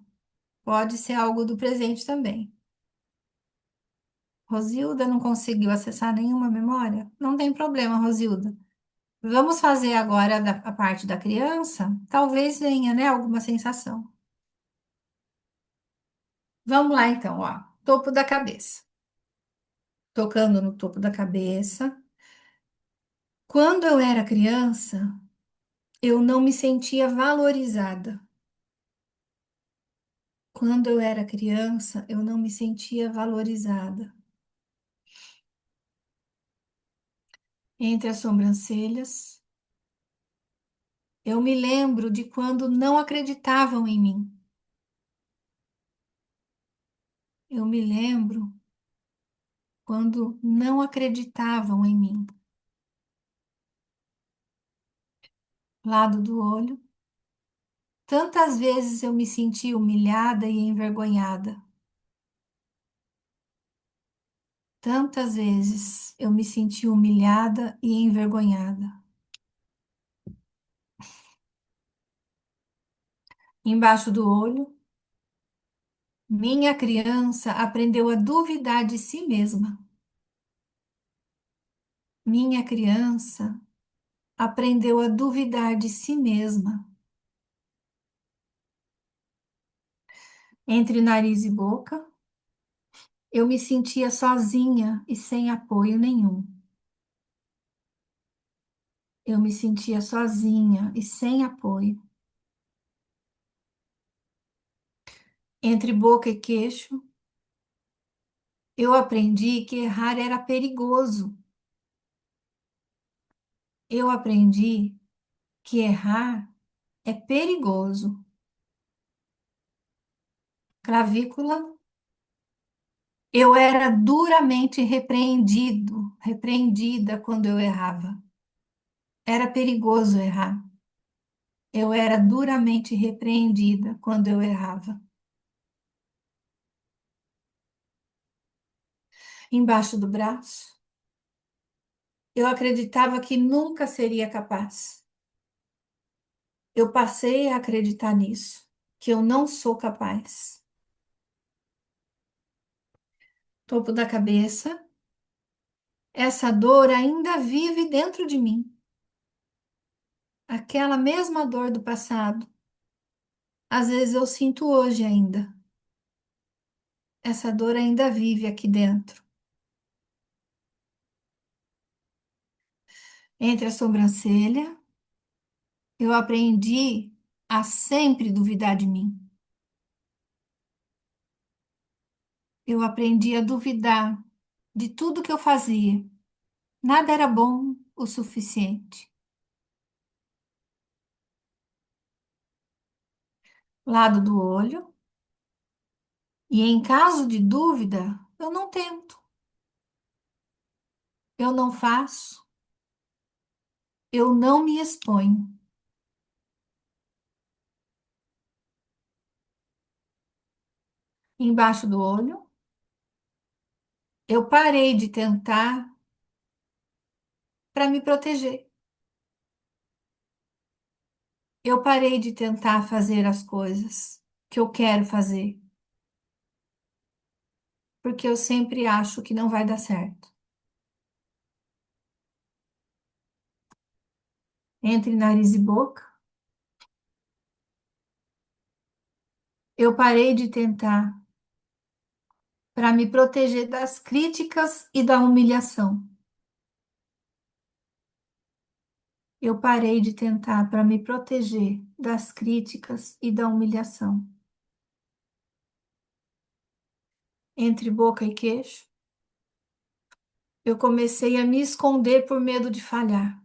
[SPEAKER 2] Pode ser algo do presente também. Rosilda não conseguiu acessar nenhuma memória? Não tem problema, Rosilda. Vamos fazer agora a parte da criança? Talvez venha, né, alguma sensação. Vamos lá, então, ó. Topo da cabeça. Tocando no topo da cabeça. Quando eu era criança, eu não me sentia valorizada. Quando eu era criança, eu não me sentia valorizada. Entre as sobrancelhas, eu me lembro de quando não acreditavam em mim. Eu me lembro quando não acreditavam em mim. Lado do olho. Tantas vezes eu me senti humilhada e envergonhada. Tantas vezes eu me senti humilhada e envergonhada. Embaixo do olho, minha criança aprendeu a duvidar de si mesma. Minha criança aprendeu a duvidar de si mesma. Entre nariz e boca, eu me sentia sozinha e sem apoio nenhum. Eu me sentia sozinha e sem apoio. Entre boca e queixo, eu aprendi que errar era perigoso. Eu aprendi que errar é perigoso. Clavícula, eu era duramente repreendida quando eu errava. Era perigoso errar. Eu era duramente repreendida quando eu errava. Embaixo do braço, Eu acreditava que nunca seria capaz. Eu passei a acreditar nisso, que eu não sou capaz. Topo da cabeça, essa dor ainda vive dentro de mim. Aquela mesma dor do passado. Às vezes eu sinto hoje ainda. Essa dor ainda vive aqui dentro. Entre a sobrancelha, eu aprendi a sempre duvidar de mim. Eu aprendi a duvidar de tudo que eu fazia. Nada era bom o suficiente. Lado do olho, e em caso de dúvida, eu não tento, eu não faço, eu não me exponho. Embaixo do olho, eu parei de tentar para me proteger. Eu parei de tentar fazer as coisas que eu quero fazer, porque eu sempre acho que não vai dar certo. Entre nariz e boca, eu parei de tentar para me proteger das críticas e da humilhação. Eu parei de tentar para me proteger das críticas e da humilhação. Entre boca e queixo, eu comecei a me esconder por medo de falhar.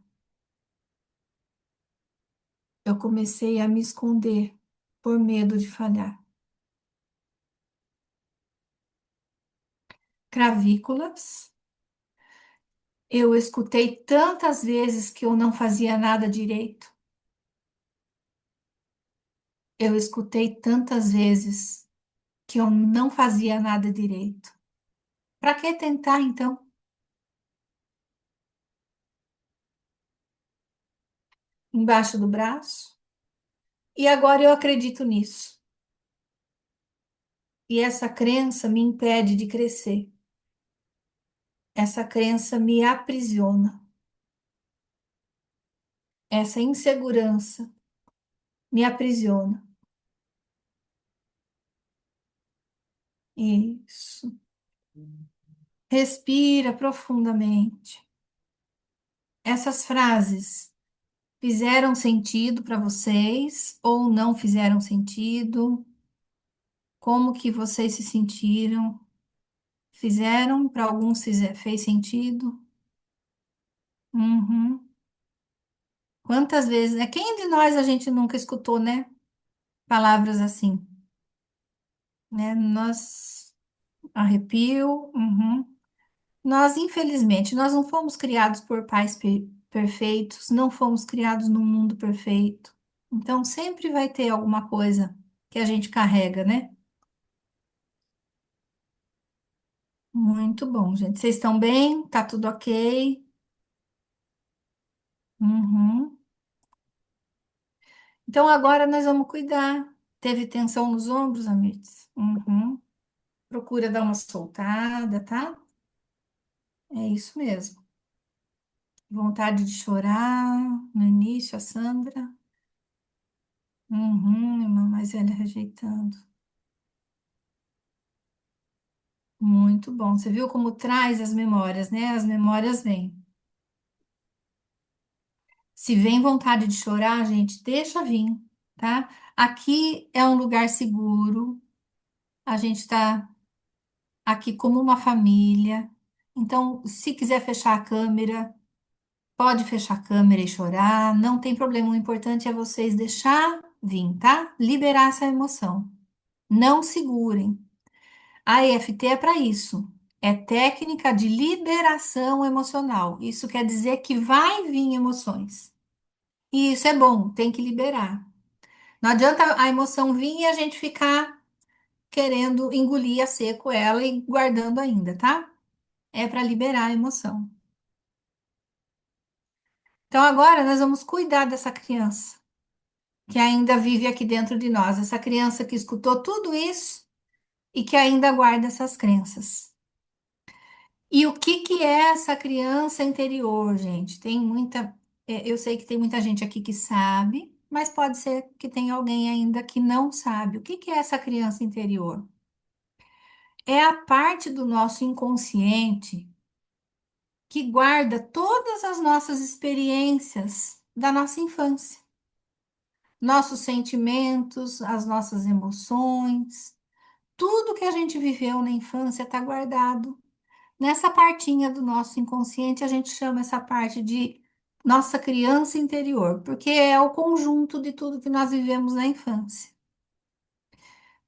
[SPEAKER 2] Eu comecei a me esconder por medo de falhar. Cravículas, eu escutei tantas vezes que eu não fazia nada direito. Eu escutei tantas vezes que eu não fazia nada direito. Para que tentar, então? Embaixo do braço? E agora eu acredito nisso. E essa crença me impede de crescer. Essa crença me aprisiona. Essa insegurança me aprisiona. Isso. Respira profundamente. Essas frases fizeram sentido para vocês ou não fizeram sentido? Como que vocês se sentiram? Fizeram? Para alguns fez sentido? Uhum. Quantas vezes, né? Quem de nós a gente nunca escutou, né? Palavras assim, né? Nós arrepio. Uhum. Nós, infelizmente, nós não fomos criados por pais perfeitos, não fomos criados num mundo perfeito. Então, sempre vai ter alguma coisa que a gente carrega, né? Muito bom, gente. Vocês estão bem? Tá tudo ok? Uhum. Então, agora nós vamos cuidar. Teve tensão nos ombros, Amirs? Uhum. Procura dar uma soltada, tá? É isso mesmo. Vontade de chorar no início, a Sandra. Uhum, irmã mais velha rejeitando. Muito bom. Você viu como traz as memórias, né? As memórias vêm. Se vem vontade de chorar, gente, deixa vir, tá? Aqui é um lugar seguro. A gente está aqui como uma família. Então, se quiser fechar a câmera, pode fechar a câmera e chorar. Não tem problema. O importante é vocês deixar vir, tá? Liberar essa emoção. Não segurem. A EFT é para isso. É técnica de liberação emocional. Isso quer dizer que vai vir emoções. E isso é bom, tem que liberar. Não adianta a emoção vir e a gente ficar querendo engolir a seco ela e guardando ainda, tá? É para liberar a emoção. Então agora nós vamos cuidar dessa criança que ainda vive aqui dentro de nós, essa criança que escutou tudo isso e que ainda guarda essas crenças. E o que que é essa criança interior, gente? Tem muita, eu sei que tem muita gente aqui que sabe, mas pode ser que tenha alguém ainda que não sabe. O que que é essa criança interior? É a parte do nosso inconsciente que guarda todas as nossas experiências da nossa infância, nossos sentimentos, as nossas emoções, tudo que a gente viveu na infância está guardado. Nessa partinha do nosso inconsciente, a gente chama essa parte de nossa criança interior, porque é o conjunto de tudo que nós vivemos na infância.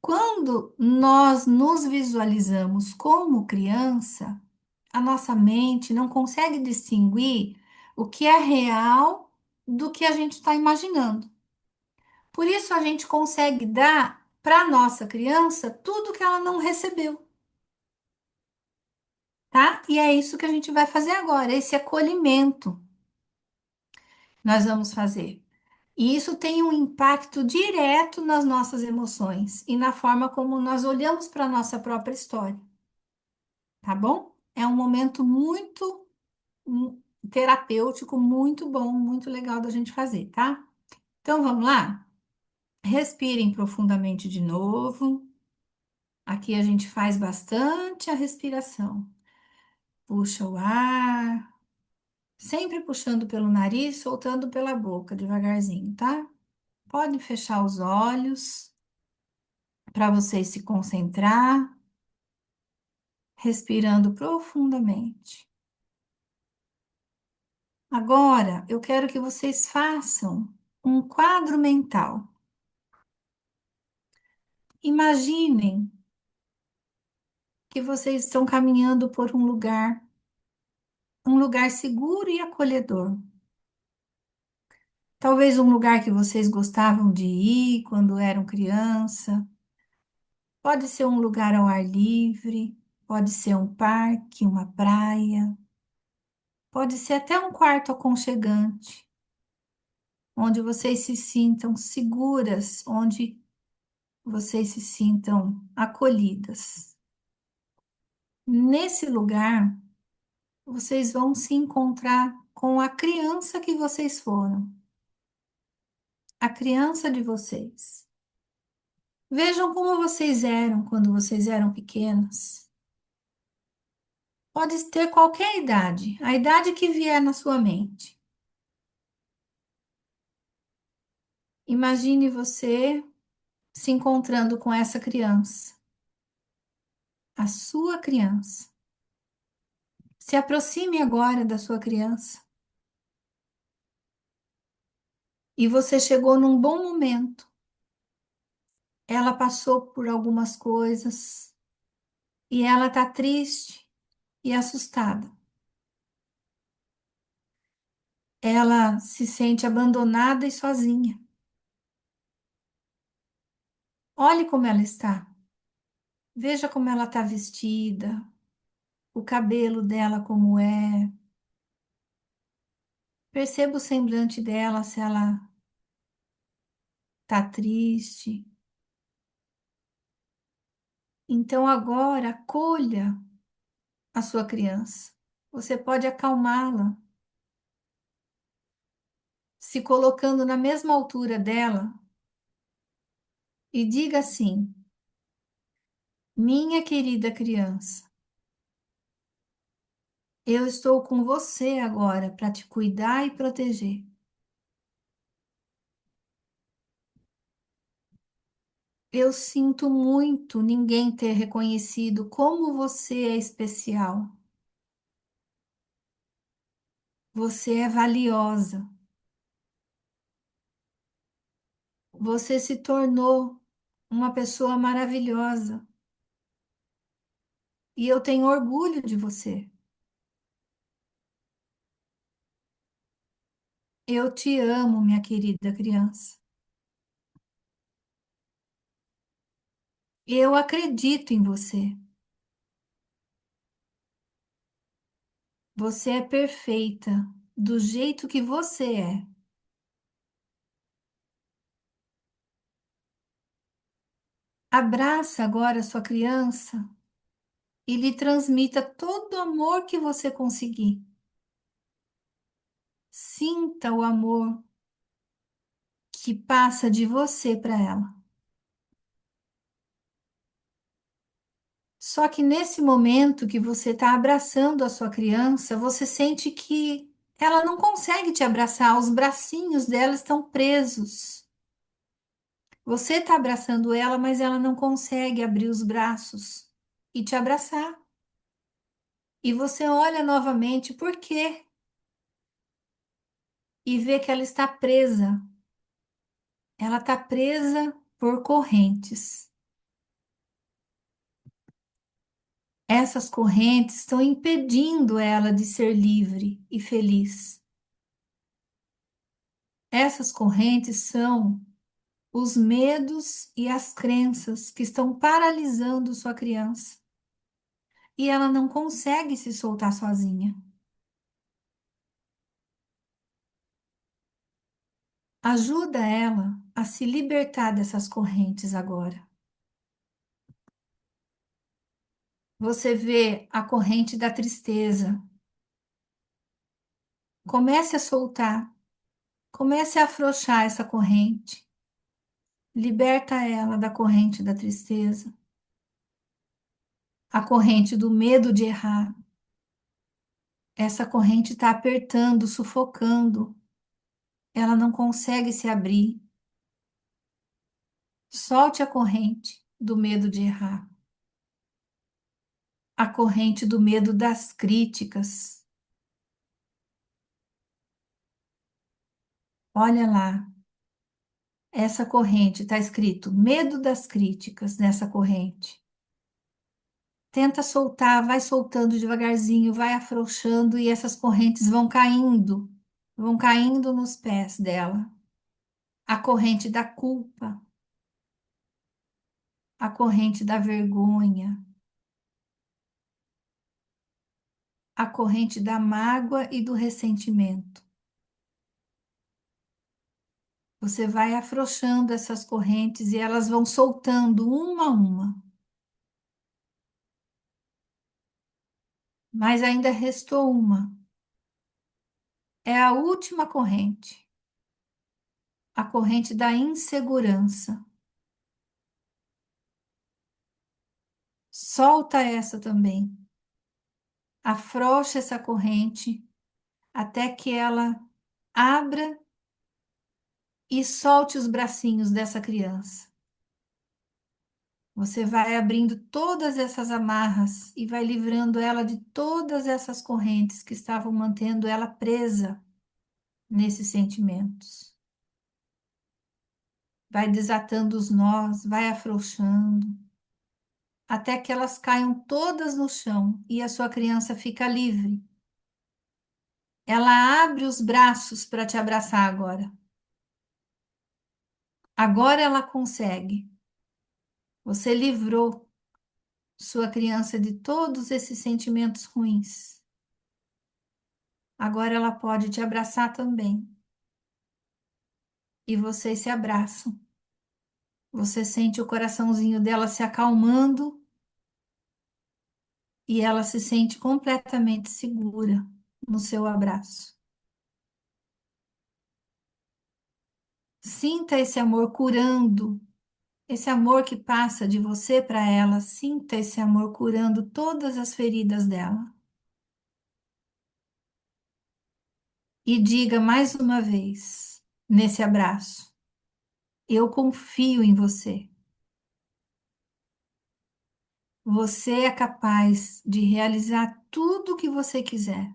[SPEAKER 2] Quando nós nos visualizamos como criança, a nossa mente não consegue distinguir o que é real do que a gente está imaginando. Por isso, a gente consegue dar para a nossa criança tudo que ela não recebeu, tá? E é isso que a gente vai fazer agora, esse acolhimento nós vamos fazer. E isso tem um impacto direto nas nossas emoções e na forma como nós olhamos para a nossa própria história, tá bom? É um momento muito terapêutico, muito bom, muito legal da gente fazer, tá? Então vamos lá? Respirem profundamente de novo. Aqui a gente faz bastante a respiração. Puxa o ar, sempre puxando pelo nariz, soltando pela boca, devagarzinho, tá? Pode fechar os olhos para vocês se concentrar, respirando profundamente. Agora, eu quero que vocês façam um quadro mental. Imaginem que vocês estão caminhando por um lugar seguro e acolhedor. Talvez um lugar que vocês gostavam de ir quando eram criança. Pode ser um lugar ao ar livre, pode ser um parque, uma praia, pode ser até um quarto aconchegante, onde vocês se sintam seguras, onde vocês se sintam acolhidas. Nesse lugar, vocês vão se encontrar com a criança que vocês foram, a criança de vocês. Vejam como vocês eram quando vocês eram pequenas. Pode ter qualquer idade, a idade que vier na sua mente. Imagine você se encontrando com essa criança, a sua criança. Se aproxime agora da sua criança. E você chegou num bom momento. Ela passou por algumas coisas e ela está triste e assustada. Ela se sente abandonada e sozinha. Olhe como ela está. Veja como ela está vestida, o cabelo dela como é. Perceba o semblante dela, se ela está triste. Então agora acolha a sua criança. Você pode acalmá-la, se colocando na mesma altura dela e diga assim: minha querida criança, eu estou com você agora para te cuidar e proteger. Eu sinto muito ninguém ter reconhecido como você é especial. Você é valiosa. Você se tornou uma pessoa maravilhosa. E eu tenho orgulho de você. Eu te amo, minha querida criança. Eu acredito em você. Você é perfeita. do jeito que você é. Abraça agora a sua criança e lhe transmita todo o amor que você conseguir. Sinta o amor que passa de você para ela. Só que nesse momento que você está abraçando a sua criança, você sente que ela não consegue te abraçar, os bracinhos dela estão presos. Você está abraçando ela, mas ela não consegue abrir os braços e te abraçar. E você olha novamente, por quê? E vê que ela está presa. Ela está presa por correntes. Essas correntes estão impedindo ela de ser livre e feliz. Essas correntes são os medos e as crenças que estão paralisando sua criança. E ela não consegue se soltar sozinha. Ajuda ela a se libertar dessas correntes agora. Você vê a corrente da tristeza. Comece a soltar, comece a afrouxar essa corrente. Liberta ela da corrente da tristeza, a corrente do medo de errar. Essa corrente está apertando, sufocando. Ela não consegue se abrir. Solte a corrente do medo de errar, a corrente do medo das críticas. Olha lá, essa corrente está escrito medo das críticas nessa corrente. Tenta soltar, vai soltando devagarzinho, vai afrouxando e essas correntes vão caindo nos pés dela. A corrente da culpa, a corrente da vergonha, a corrente da mágoa e do ressentimento. Você vai afrouxando essas correntes e elas vão soltando uma a uma. Mas ainda restou uma. É a última corrente, a corrente da insegurança. Solta essa também. Afrouxa essa corrente até que ela abra e solte os bracinhos dessa criança. Você vai abrindo todas essas amarras e vai livrando ela de todas essas correntes que estavam mantendo ela presa nesses sentimentos. Vai desatando os nós, vai afrouxando, até que elas caiam todas no chão e a sua criança fica livre. Ela abre os braços para te abraçar agora. Agora ela consegue. Você livrou sua criança de todos esses sentimentos ruins. Agora ela pode te abraçar também. E vocês se abraçam. Você sente o coraçãozinho dela se acalmando e ela se sente completamente segura no seu abraço. Sinta esse amor curando, esse amor que passa de você para ela. Sinta esse amor curando todas as feridas dela. E diga mais uma vez, nesse abraço: eu confio em você. Você é capaz de realizar tudo o que você quiser.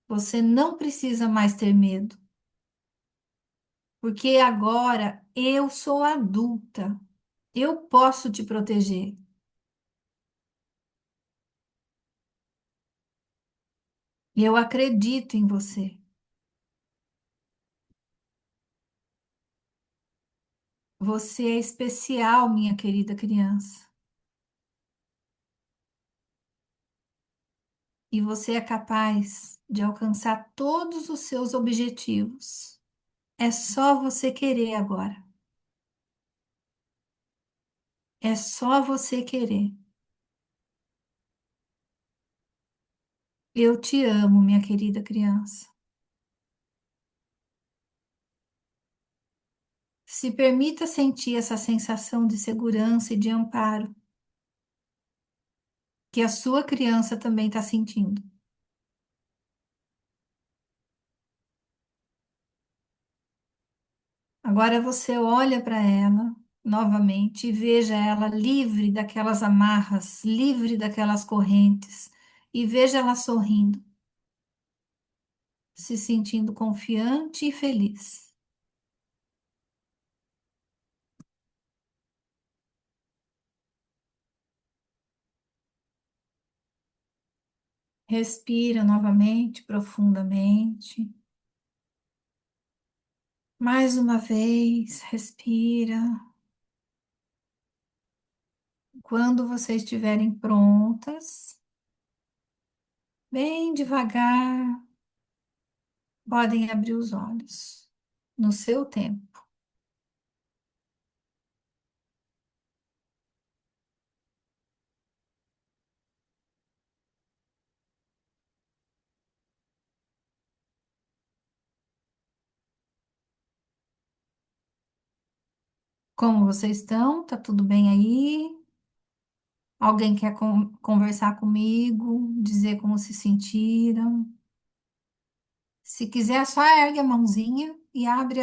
[SPEAKER 2] Você não precisa mais ter medo, porque agora eu sou adulta. Eu posso te proteger. Eu acredito em você. Você é especial, minha querida criança. e você é capaz de alcançar todos os seus objetivos. É só você querer agora. É só você querer. Eu te amo, minha querida criança. Se permita sentir essa sensação de segurança e de amparo que a sua criança também está sentindo. Agora você olha para ela novamente e veja ela livre daquelas amarras, livre daquelas correntes, e veja ela sorrindo, se sentindo confiante e feliz. Respira novamente, profundamente. Mais uma vez, respira. Quando vocês estiverem prontas, bem devagar, podem abrir os olhos no seu tempo. Como vocês estão? Tá tudo bem aí? Alguém quer conversar comigo, dizer como se sentiram? Se quiser, só ergue a mãozinha e abre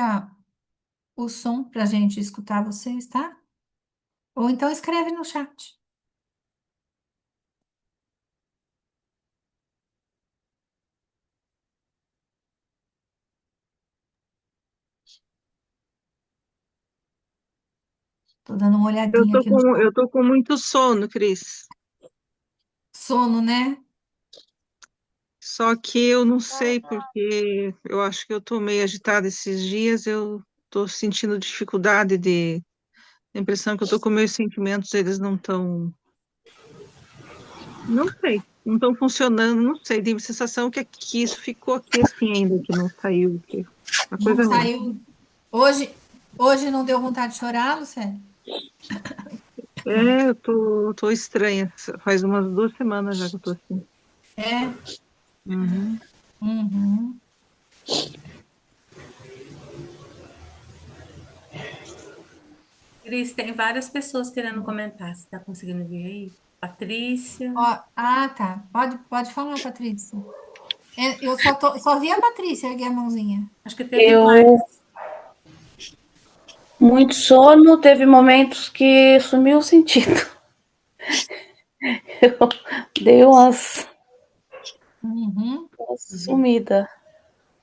[SPEAKER 2] o som para a gente escutar vocês, tá? Ou então escreve no chat. Tô dando uma olhadinha aqui no chat.
[SPEAKER 3] Eu tô com muito sono, Cris.
[SPEAKER 2] Sono, né?
[SPEAKER 3] Só que eu não sei porque eu acho que eu tô meio agitada esses dias, eu tô sentindo dificuldade de, a impressão que eu tô com meus sentimentos, eles não sei, não estão funcionando, não sei, tive a sensação que isso ficou aqui assim ainda, que não saiu, que uma
[SPEAKER 2] Não
[SPEAKER 3] coisa ruim.
[SPEAKER 2] saiu. Hoje não deu vontade de chorar, Lucélia?
[SPEAKER 3] Tô estranha, faz umas 2 semanas já que eu tô assim.
[SPEAKER 2] É.
[SPEAKER 3] Uhum.
[SPEAKER 2] Uhum.
[SPEAKER 1] Cris, tem várias pessoas querendo comentar. Você está conseguindo ver aí? Patrícia.
[SPEAKER 2] Tá. Pode falar, Patrícia. Eu só vi a Patrícia erguer a mãozinha.
[SPEAKER 1] Acho que teve mais.
[SPEAKER 4] Eu, muito sono, teve momentos que sumiu o sentido. Eu dei
[SPEAKER 2] Uhum.
[SPEAKER 4] umas sumida.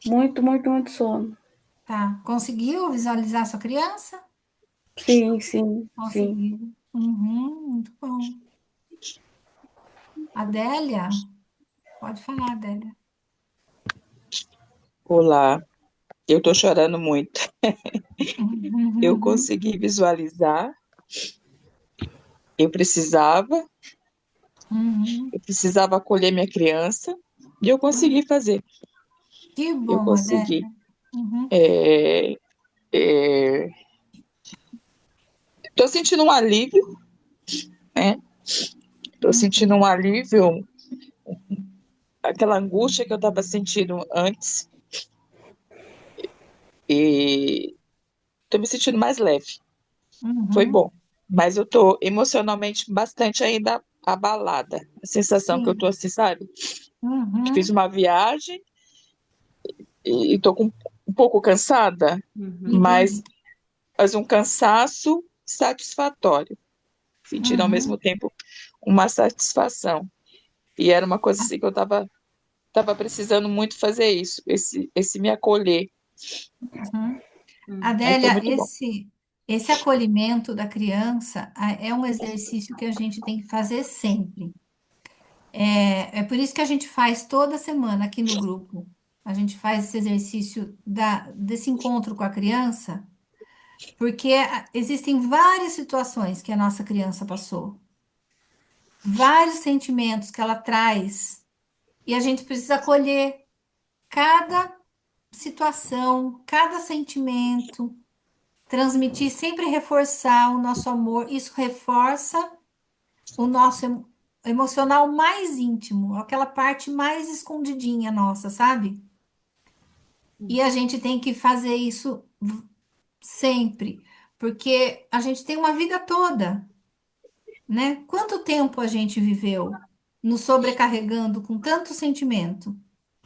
[SPEAKER 4] Muito, muito, muito sono.
[SPEAKER 2] Tá. Conseguiu visualizar sua criança?
[SPEAKER 4] Sim, sim, sim.
[SPEAKER 2] Conseguiu. Uhum. Muito bom. Adélia? Pode falar, Adélia.
[SPEAKER 5] Olá, eu tô chorando muito. Eu
[SPEAKER 2] Uhum.
[SPEAKER 5] consegui visualizar, eu precisava,
[SPEAKER 2] Uhum.
[SPEAKER 5] eu precisava acolher minha criança e eu consegui fazer.
[SPEAKER 2] Que
[SPEAKER 5] Eu
[SPEAKER 2] bom,
[SPEAKER 5] consegui.
[SPEAKER 2] Adélia. Uhum.
[SPEAKER 5] É, é, tô sentindo um alívio, né? Tô sentindo
[SPEAKER 2] Uhum.
[SPEAKER 5] um alívio, aquela angústia que eu estava sentindo antes e tô me sentindo mais leve. Foi
[SPEAKER 2] Uhum.
[SPEAKER 5] bom, mas eu tô emocionalmente bastante ainda abalada. A sensação que eu tô
[SPEAKER 2] Sim.
[SPEAKER 5] assim, sabe? Que fiz
[SPEAKER 2] Uhum.
[SPEAKER 5] uma viagem e tô um pouco cansada,
[SPEAKER 1] Uhum.
[SPEAKER 5] mas,
[SPEAKER 2] Entendi.
[SPEAKER 5] mas um cansaço satisfatório, sentindo ao mesmo
[SPEAKER 2] Uhum.
[SPEAKER 5] tempo uma satisfação. E era uma coisa assim que eu tava precisando muito fazer isso, esse me acolher.
[SPEAKER 2] Uhum.
[SPEAKER 1] Uhum.
[SPEAKER 5] Aí foi
[SPEAKER 2] Adélia,
[SPEAKER 5] muito bom.
[SPEAKER 2] esse acolhimento da criança é um exercício que a gente tem que fazer sempre. É por isso que a gente faz toda semana aqui no grupo. A gente faz esse exercício desse encontro com a criança, porque existem várias situações que a nossa criança passou, vários sentimentos que ela traz E a gente precisa acolher cada situação, cada sentimento, transmitir, sempre reforçar o nosso amor. Isso reforça o nosso emocional mais íntimo, aquela parte mais escondidinha nossa, sabe? E a gente tem que fazer isso sempre, porque a gente tem uma vida toda, né? Quanto tempo a gente viveu nos sobrecarregando com tanto sentimento,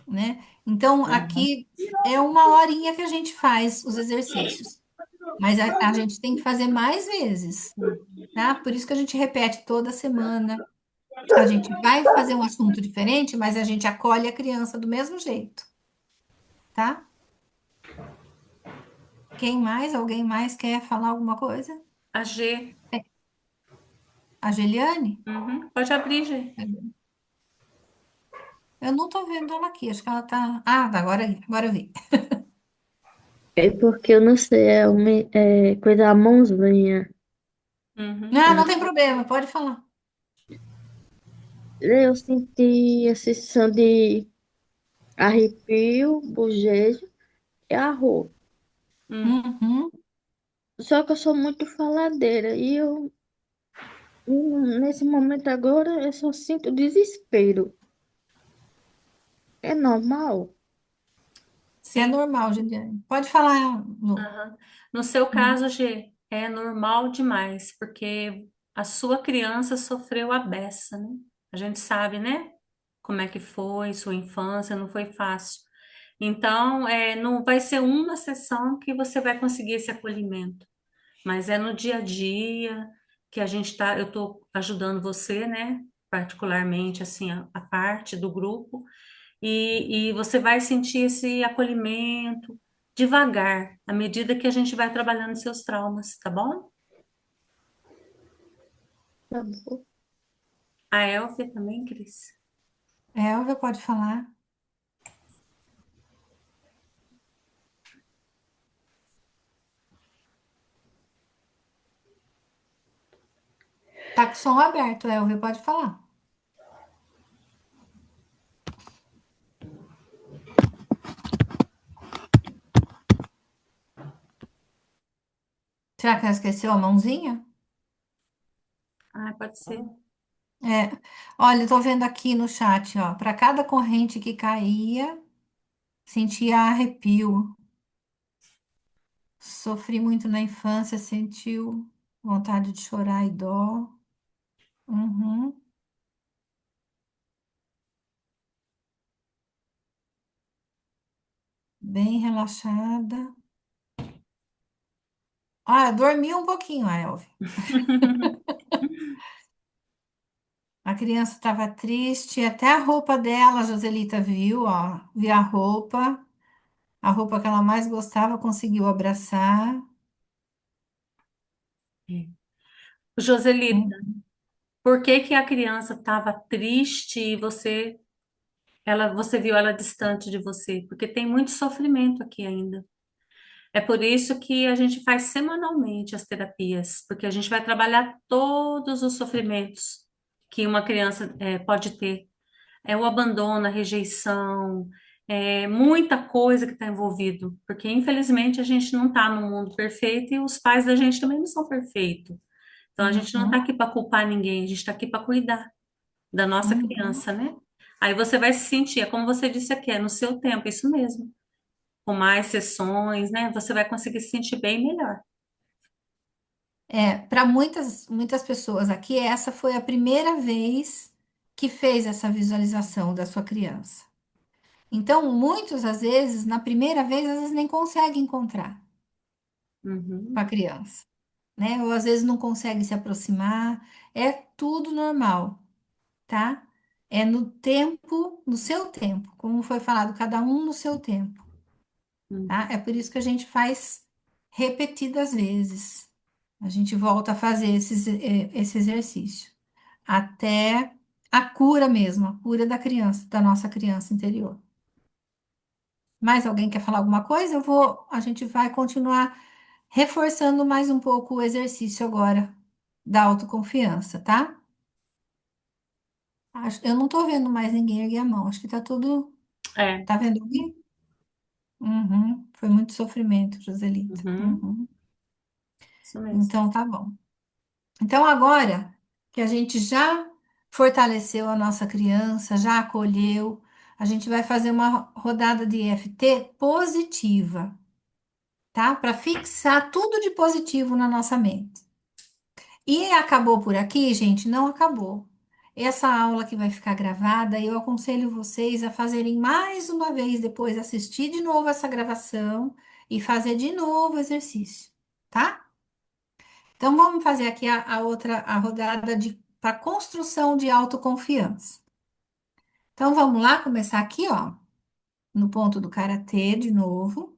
[SPEAKER 2] né? Então, aqui é uma horinha que a gente faz os exercícios, mas a gente tem que fazer mais vezes, tá? Por isso que a gente repete toda semana. A gente vai fazer um assunto diferente, mas a gente acolhe a criança do mesmo jeito, tá? Quem mais? Alguém mais quer falar alguma coisa?
[SPEAKER 1] A G.
[SPEAKER 2] A Geliane?
[SPEAKER 1] Uhum. Pode abrir, G.
[SPEAKER 2] Eu não tô vendo ela aqui, acho que ela tá. Ah, agora eu vi.
[SPEAKER 6] É porque eu não sei, coisa a mãozinha.
[SPEAKER 1] Uhum.
[SPEAKER 2] Não, não tem problema, pode falar.
[SPEAKER 6] Eu senti a sensação de arrepio, bojejo e arroto.
[SPEAKER 1] Uhum.
[SPEAKER 2] Uhum.
[SPEAKER 6] Só que eu sou muito faladeira nesse momento agora, eu só sinto desespero. É normal?
[SPEAKER 2] Se é normal, Geliane. Pode falar, Lu.
[SPEAKER 1] Aham. No seu caso, G, é normal demais, porque a sua criança sofreu a beça, né? A gente sabe, né? Como é que foi sua infância, não foi fácil. Então, não vai ser uma sessão que você vai conseguir esse acolhimento, mas é no dia a dia que eu estou ajudando você, né? Particularmente, assim, a parte do grupo, e você vai sentir esse acolhimento devagar, à medida que a gente vai trabalhando seus traumas, tá bom?
[SPEAKER 6] Tá bom.
[SPEAKER 1] A Elvia também, Cris.
[SPEAKER 2] Elvia, pode falar. Tá com o som aberto, Elvia, pode falar. Será que ela esqueceu a mãozinha?
[SPEAKER 1] Ah, pode ser.
[SPEAKER 2] É. Olha, eu tô vendo aqui no chat, ó. Para cada corrente que caía, sentia arrepio. Sofri muito na infância, sentiu vontade de chorar e dó. Uhum. Bem relaxada. Ah, dormi um pouquinho, a Elvia. A criança estava triste, até a roupa dela, a Joselita viu, ó. Viu a roupa que ela mais gostava, conseguiu abraçar.
[SPEAKER 1] Joselita,
[SPEAKER 2] Hum.
[SPEAKER 1] por que que a criança estava triste e você viu ela distante de você? Porque tem muito sofrimento aqui ainda. É por isso que a gente faz semanalmente as terapias, porque a gente vai trabalhar todos os sofrimentos que uma criança pode ter. É o abandono, a rejeição, muita coisa que está envolvido, porque infelizmente a gente não está no mundo perfeito e os pais da gente também não são perfeitos. Então a gente não está
[SPEAKER 2] Uhum,
[SPEAKER 1] aqui para culpar ninguém, a gente está aqui para cuidar da nossa
[SPEAKER 2] uhum.
[SPEAKER 1] criança, né? Aí você vai se sentir, é como você disse aqui, é no seu tempo, isso mesmo. Com mais sessões, né? Você vai conseguir se sentir bem melhor.
[SPEAKER 2] É, para muitas pessoas aqui, essa foi a primeira vez que fez essa visualização da sua criança. Então, muitos, às vezes, na primeira vez, às vezes nem consegue encontrar com a
[SPEAKER 1] Uhum,
[SPEAKER 2] criança, né? Ou às vezes não consegue se aproximar. É tudo normal, tá? É no tempo, no seu tempo, como foi falado, cada um no seu tempo,
[SPEAKER 1] uhum,
[SPEAKER 2] tá? É por isso que a gente faz repetidas vezes. A gente volta a fazer esse exercício até a cura mesmo, a cura da criança, da nossa criança interior. Mais alguém quer falar alguma coisa? A gente vai continuar reforçando mais um pouco o exercício agora da autoconfiança, tá? Eu não tô vendo mais ninguém erguer a mão. Acho que tá tudo.
[SPEAKER 1] É.
[SPEAKER 2] Tá vendo alguém? Uhum. Foi muito sofrimento, Joselita.
[SPEAKER 1] Uhum,
[SPEAKER 2] Uhum.
[SPEAKER 1] isso mesmo.
[SPEAKER 2] Então tá bom. Então agora que a gente já fortaleceu a nossa criança, já acolheu, a gente vai fazer uma rodada de EFT positiva, tá? Para fixar tudo de positivo na nossa mente. E acabou por aqui, gente? Não acabou. Essa aula que vai ficar gravada, eu aconselho vocês a fazerem mais uma vez depois, assistir de novo essa gravação e fazer de novo o exercício, tá? Então vamos fazer aqui a outra, a rodada de para construção de autoconfiança. Então vamos lá, começar aqui, ó, no ponto do karatê de novo.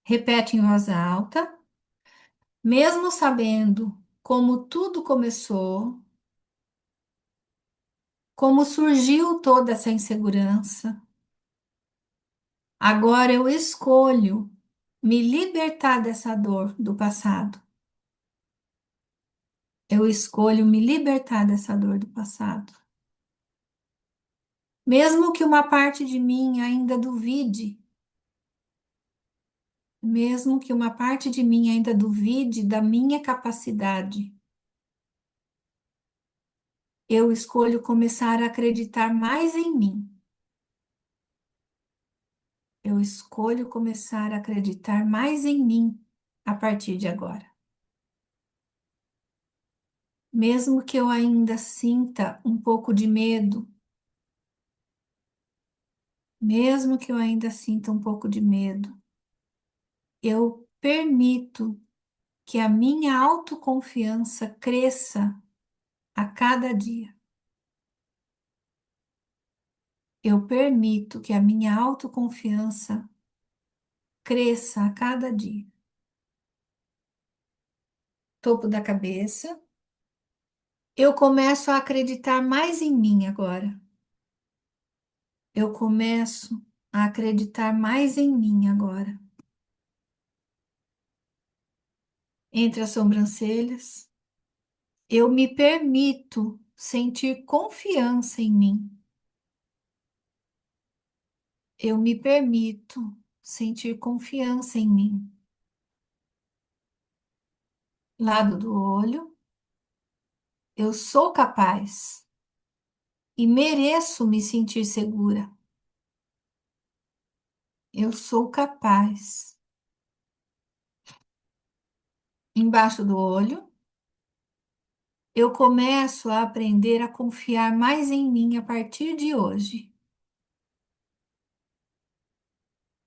[SPEAKER 2] Repete em voz alta, mesmo sabendo como tudo começou. Como surgiu toda essa insegurança? Agora eu escolho me libertar dessa dor do passado. Eu escolho me libertar dessa dor do passado. Mesmo que uma parte de mim ainda duvide, mesmo que uma parte de mim ainda duvide da minha capacidade, eu escolho começar a acreditar mais em mim. Eu escolho começar a acreditar mais em mim a partir de agora. Mesmo que eu ainda sinta um pouco de medo, mesmo que eu ainda sinta um pouco de medo, eu permito que a minha autoconfiança cresça a cada dia. Eu permito que a minha autoconfiança cresça a cada dia. Topo da cabeça. Eu começo a acreditar mais em mim agora. Eu começo a acreditar mais em mim agora. Entre as sobrancelhas. Eu me permito sentir confiança em mim. Eu me permito sentir confiança em mim. Lado do olho, eu sou capaz e mereço me sentir segura. Eu sou capaz. Embaixo do olho, eu começo a aprender a confiar mais em mim a partir de hoje.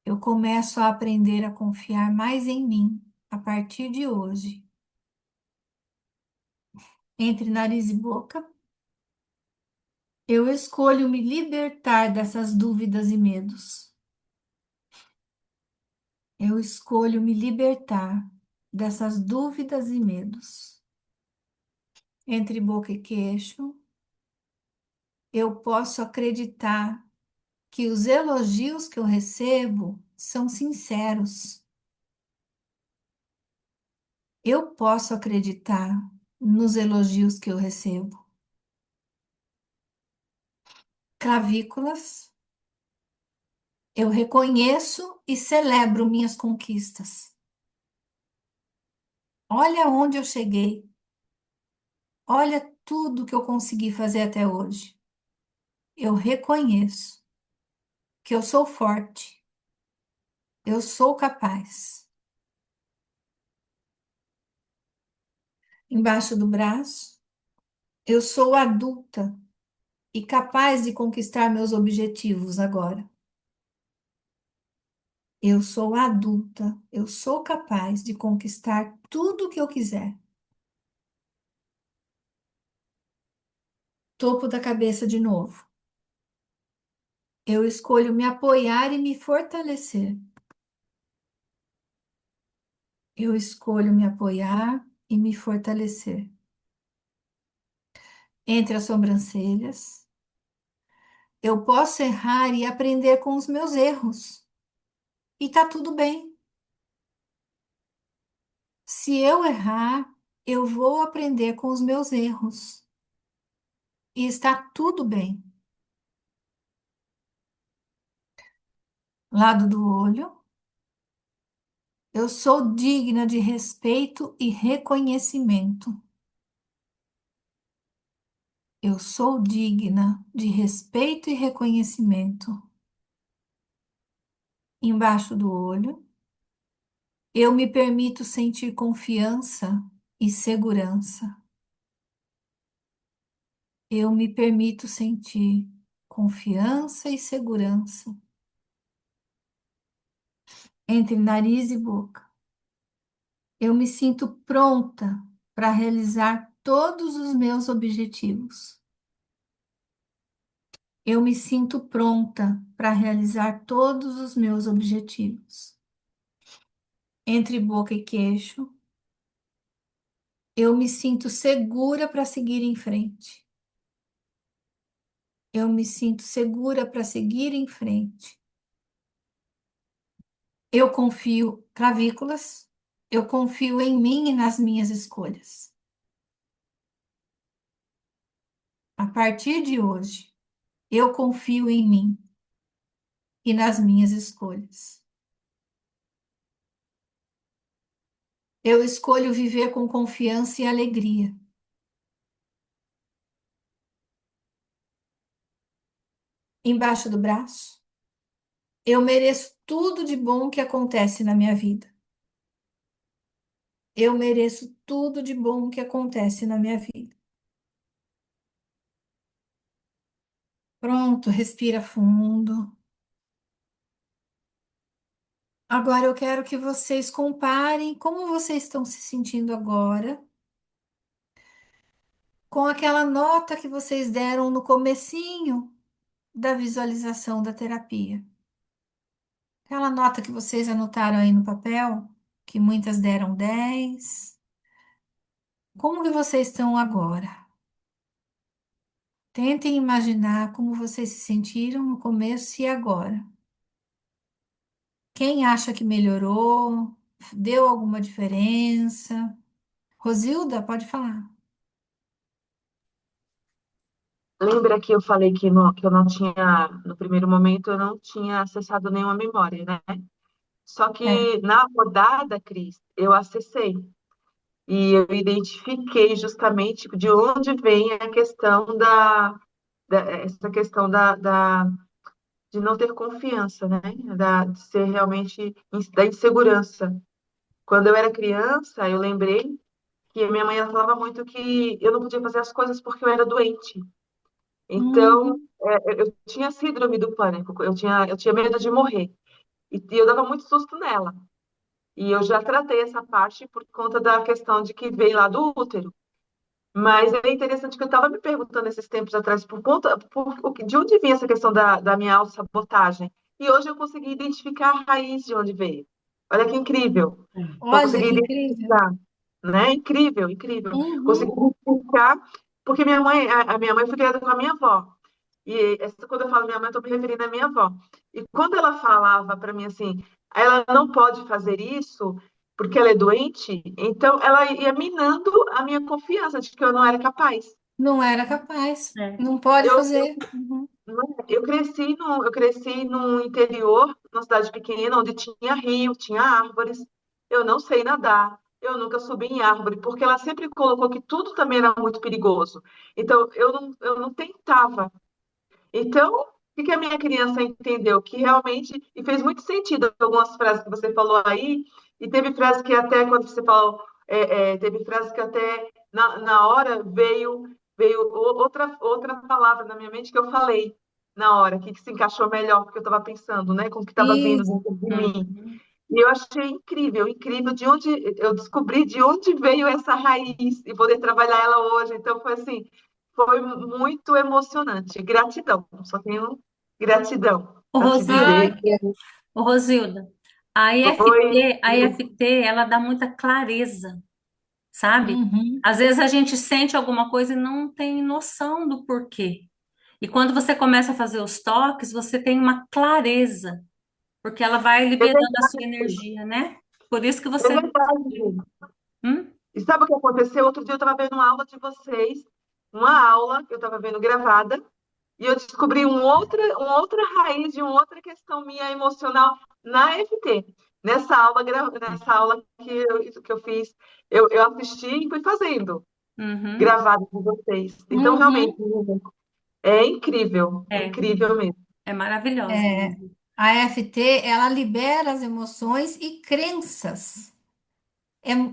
[SPEAKER 2] Eu começo a aprender a confiar mais em mim a partir de hoje. Entre nariz e boca, eu escolho me libertar dessas dúvidas e medos. Eu escolho me libertar dessas dúvidas e medos. Entre boca e queixo, eu posso acreditar que os elogios que eu recebo são sinceros. Eu posso acreditar nos elogios que eu recebo. Clavículas, eu reconheço e celebro minhas conquistas. Olha onde eu cheguei. Olha tudo que eu consegui fazer até hoje. Eu reconheço que eu sou forte. Eu sou capaz. Embaixo do braço, eu sou adulta e capaz de conquistar meus objetivos agora. Eu sou adulta, eu sou capaz de conquistar tudo o que eu quiser. Topo da cabeça de novo. Eu escolho me apoiar e me fortalecer. Eu escolho me apoiar e me fortalecer. Entre as sobrancelhas, eu posso errar e aprender com os meus erros. E tá tudo bem. Se eu errar, eu vou aprender com os meus erros. e está tudo bem. Lado do olho. Eu sou digna de respeito e reconhecimento. Eu sou digna de respeito e reconhecimento. Embaixo do olho. Eu me permito sentir confiança e segurança. Eu me permito sentir confiança e segurança entre nariz e boca. Eu me sinto pronta para realizar todos os meus objetivos. Eu me sinto pronta para realizar todos os meus objetivos. Entre boca e queixo, eu me sinto segura para seguir em frente. Eu me sinto segura para seguir em frente. Eu confio, clavículas, eu confio em mim e nas minhas escolhas. A partir de hoje, eu confio em mim e nas minhas escolhas. Eu escolho viver com confiança e alegria. Embaixo do braço, eu mereço tudo de bom que acontece na minha vida. Eu mereço tudo de bom que acontece na minha vida. Pronto, respira fundo. Agora eu quero que vocês comparem como vocês estão se sentindo agora com aquela nota que vocês deram no comecinho da visualização da terapia. Aquela nota que vocês anotaram aí no papel, que muitas deram 10. Como que vocês estão agora? Tentem imaginar como vocês se sentiram no começo e agora. Quem acha que melhorou? Deu alguma diferença? Rosilda, pode falar.
[SPEAKER 7] Lembra que eu falei que eu não tinha, no primeiro momento, eu não tinha acessado nenhuma memória, né? Só
[SPEAKER 2] É.
[SPEAKER 7] que na rodada, Cris, eu acessei e eu identifiquei justamente de onde vem a questão essa questão de não ter confiança, né? De ser realmente da insegurança. Quando eu era criança, eu lembrei que a minha mãe ela falava muito que eu não podia fazer as coisas porque eu era doente. Então,
[SPEAKER 2] Uhum.
[SPEAKER 7] eu tinha síndrome do pânico, eu tinha medo de morrer. E eu dava muito susto nela. E eu já tratei essa parte por conta da questão de que veio lá do útero. Mas é interessante que eu estava me perguntando esses tempos atrás de onde vinha essa questão da minha autossabotagem. E hoje eu consegui identificar a raiz de onde veio. Olha que incrível.
[SPEAKER 2] Olha
[SPEAKER 7] Consegui
[SPEAKER 2] que incrível.
[SPEAKER 7] identificar, né? Incrível, incrível. Consegui
[SPEAKER 2] Uhum.
[SPEAKER 7] identificar, porque a minha mãe foi criada com a minha avó. E quando eu falo minha mãe, eu estou me referindo à minha avó. E quando ela falava para mim assim, ela não pode fazer isso porque ela é doente, então ela ia minando a minha confiança de que eu não era capaz.
[SPEAKER 2] Não era capaz.
[SPEAKER 1] É.
[SPEAKER 2] Não pode
[SPEAKER 7] Eu,
[SPEAKER 2] fazer. Uhum.
[SPEAKER 7] eu cresci no interior, numa cidade pequena, onde tinha rio, tinha árvores. Eu não sei nadar, eu nunca subi em árvore, porque ela sempre colocou que tudo também era muito perigoso. Então, eu não tentava. Então, o que que a minha criança entendeu? Que realmente, e fez muito sentido algumas frases que você falou aí, e teve frases que até, quando você falou, teve frases que até na hora veio outra palavra na minha mente que eu falei na hora, que se encaixou melhor, porque eu estava pensando, né, com o que estava vindo
[SPEAKER 2] Isso.
[SPEAKER 7] dentro de mim.
[SPEAKER 1] Uhum.
[SPEAKER 7] E eu achei incrível, incrível de onde eu descobri de onde veio essa raiz e poder trabalhar ela hoje. Então foi assim, foi muito emocionante. Gratidão, só tenho gratidão
[SPEAKER 1] Ô,
[SPEAKER 7] a te
[SPEAKER 1] Rosilda,
[SPEAKER 7] dizer.
[SPEAKER 2] Ai,
[SPEAKER 1] ô, Rosilda, a
[SPEAKER 7] Foi,
[SPEAKER 1] EFT, a EFT, ela dá muita clareza, sabe?
[SPEAKER 2] uhum.
[SPEAKER 1] Às vezes a gente sente alguma coisa e não tem noção do porquê. E quando você começa a fazer os toques, você tem uma clareza, porque ela vai
[SPEAKER 7] é
[SPEAKER 1] liberando a
[SPEAKER 7] verdade,
[SPEAKER 1] sua energia, né? Por isso que
[SPEAKER 7] é
[SPEAKER 1] você não
[SPEAKER 7] verdade.
[SPEAKER 1] sentiu. Hum?
[SPEAKER 7] E sabe o que aconteceu? Outro dia eu estava vendo uma aula de vocês uma aula que eu estava vendo gravada e eu descobri uma outra raiz de uma outra questão minha emocional na FT. Nessa aula que eu fiz, eu assisti e fui fazendo,
[SPEAKER 1] Uhum.
[SPEAKER 7] gravado com vocês. Então, realmente,
[SPEAKER 2] Uhum.
[SPEAKER 7] é
[SPEAKER 1] É,
[SPEAKER 7] incrível mesmo.
[SPEAKER 1] é maravilhosa
[SPEAKER 2] É,
[SPEAKER 1] mesmo.
[SPEAKER 2] a EFT, ela libera as emoções e crenças.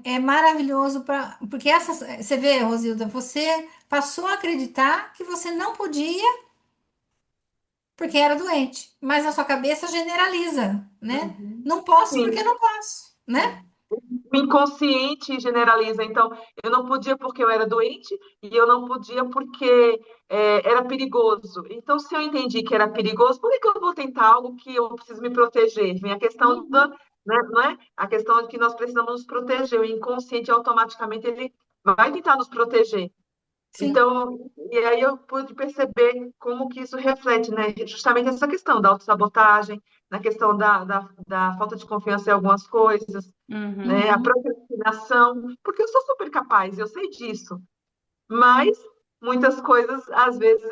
[SPEAKER 2] É maravilhoso porque você vê, Rosilda, você passou a acreditar que você não podia porque era doente, mas a sua cabeça generaliza, né?
[SPEAKER 1] Uhum.
[SPEAKER 2] Não posso porque
[SPEAKER 7] Sim.
[SPEAKER 2] não posso, né?
[SPEAKER 7] O inconsciente generaliza. Então, eu não podia porque eu era doente e eu não podia porque era perigoso. Então, se eu entendi que era perigoso, por que que eu vou tentar algo que eu preciso me proteger? Vem a questão da,
[SPEAKER 2] Uhum.
[SPEAKER 7] né, não é? A questão de que nós precisamos nos proteger. O inconsciente automaticamente ele vai tentar nos proteger.
[SPEAKER 2] Sim,
[SPEAKER 7] Então, e aí eu pude perceber como que isso reflete, né? Justamente essa questão da autossabotagem, na questão da falta de confiança em algumas coisas,
[SPEAKER 1] Uhum.
[SPEAKER 7] né? A
[SPEAKER 2] uhum.
[SPEAKER 7] procrastinação, porque eu sou super capaz, eu sei disso, mas muitas coisas, às vezes,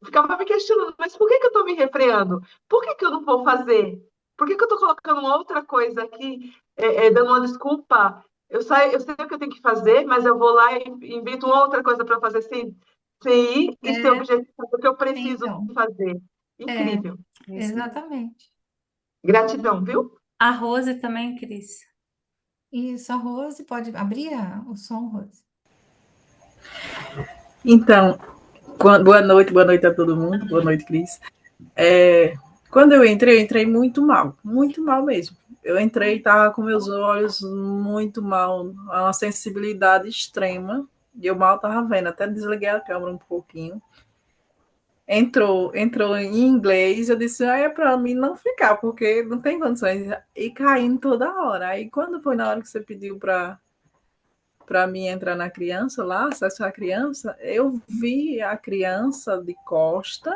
[SPEAKER 7] ficava me questionando, mas por que que eu estou me refreando? Por que que eu não vou fazer? Por que que eu estou colocando uma outra coisa aqui, dando uma desculpa? Eu sei o que eu tenho que fazer, mas eu vou lá e invento uma outra coisa para fazer sem ir e ser
[SPEAKER 2] É,
[SPEAKER 7] objetivo, porque eu preciso
[SPEAKER 2] então,
[SPEAKER 7] fazer.
[SPEAKER 2] é,
[SPEAKER 7] Incrível.
[SPEAKER 1] É isso mesmo.
[SPEAKER 2] exatamente.
[SPEAKER 7] Gratidão, viu?
[SPEAKER 1] A Rose também, Cris.
[SPEAKER 2] Isso, a Rose, pode abrir o som, Rose?
[SPEAKER 8] Então, boa noite a todo mundo, boa noite, Cris. Quando eu entrei muito mal mesmo. Eu entrei e estava com meus olhos muito mal, uma sensibilidade extrema, e eu mal estava vendo, até desliguei a câmera um pouquinho. Entrou em inglês, eu disse, é para mim não ficar, porque não tem condições, e caindo toda hora. Aí quando foi na hora que você pediu para mim entrar na criança lá, acesso à criança, eu vi a criança de costa,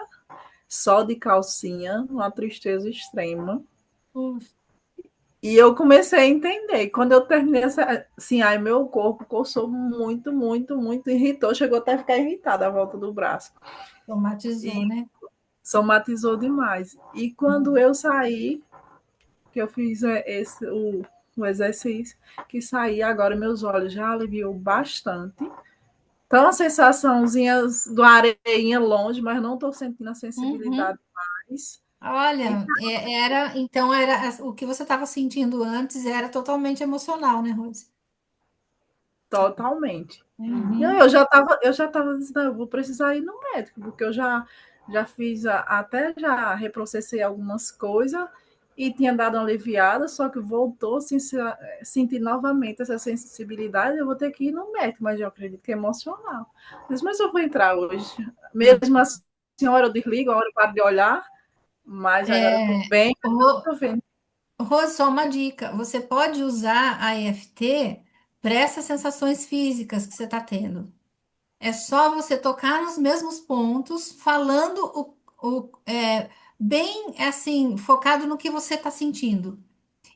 [SPEAKER 8] só de calcinha, uma tristeza extrema.
[SPEAKER 2] Uf,
[SPEAKER 8] E eu comecei a entender. Quando eu terminei, assim, aí meu corpo coçou muito, muito, muito, irritou, chegou até a ficar irritado à volta do braço.
[SPEAKER 2] traumatizou,
[SPEAKER 8] E
[SPEAKER 2] né?
[SPEAKER 8] somatizou demais. E quando eu saí, que eu fiz o exercício, que saí, agora meus olhos já aliviou bastante. Então, a sensaçãozinha do areinha longe, mas não estou sentindo a
[SPEAKER 2] Uhum.
[SPEAKER 8] sensibilidade mais. E
[SPEAKER 2] Olha, então o que você estava sentindo antes era totalmente emocional, né, Rose?
[SPEAKER 8] totalmente. Não,
[SPEAKER 2] Uhum.
[SPEAKER 8] eu já tava dizendo, eu vou precisar ir no médico, porque eu já fiz, até já reprocessei algumas coisas e tinha dado uma aliviada, só que voltou a sentir novamente essa sensibilidade, eu vou ter que ir no médico, mas eu acredito que é emocional. Mas eu vou entrar hoje. Mesmo assim, a hora eu desligo, a hora eu paro de olhar, mas agora eu estou
[SPEAKER 2] É,
[SPEAKER 8] bem,
[SPEAKER 2] Ro-
[SPEAKER 8] estou vendo.
[SPEAKER 2] Rose, só uma dica: você pode usar a EFT para essas sensações físicas que você está tendo. É só você tocar nos mesmos pontos, falando bem assim, focado no que você está sentindo.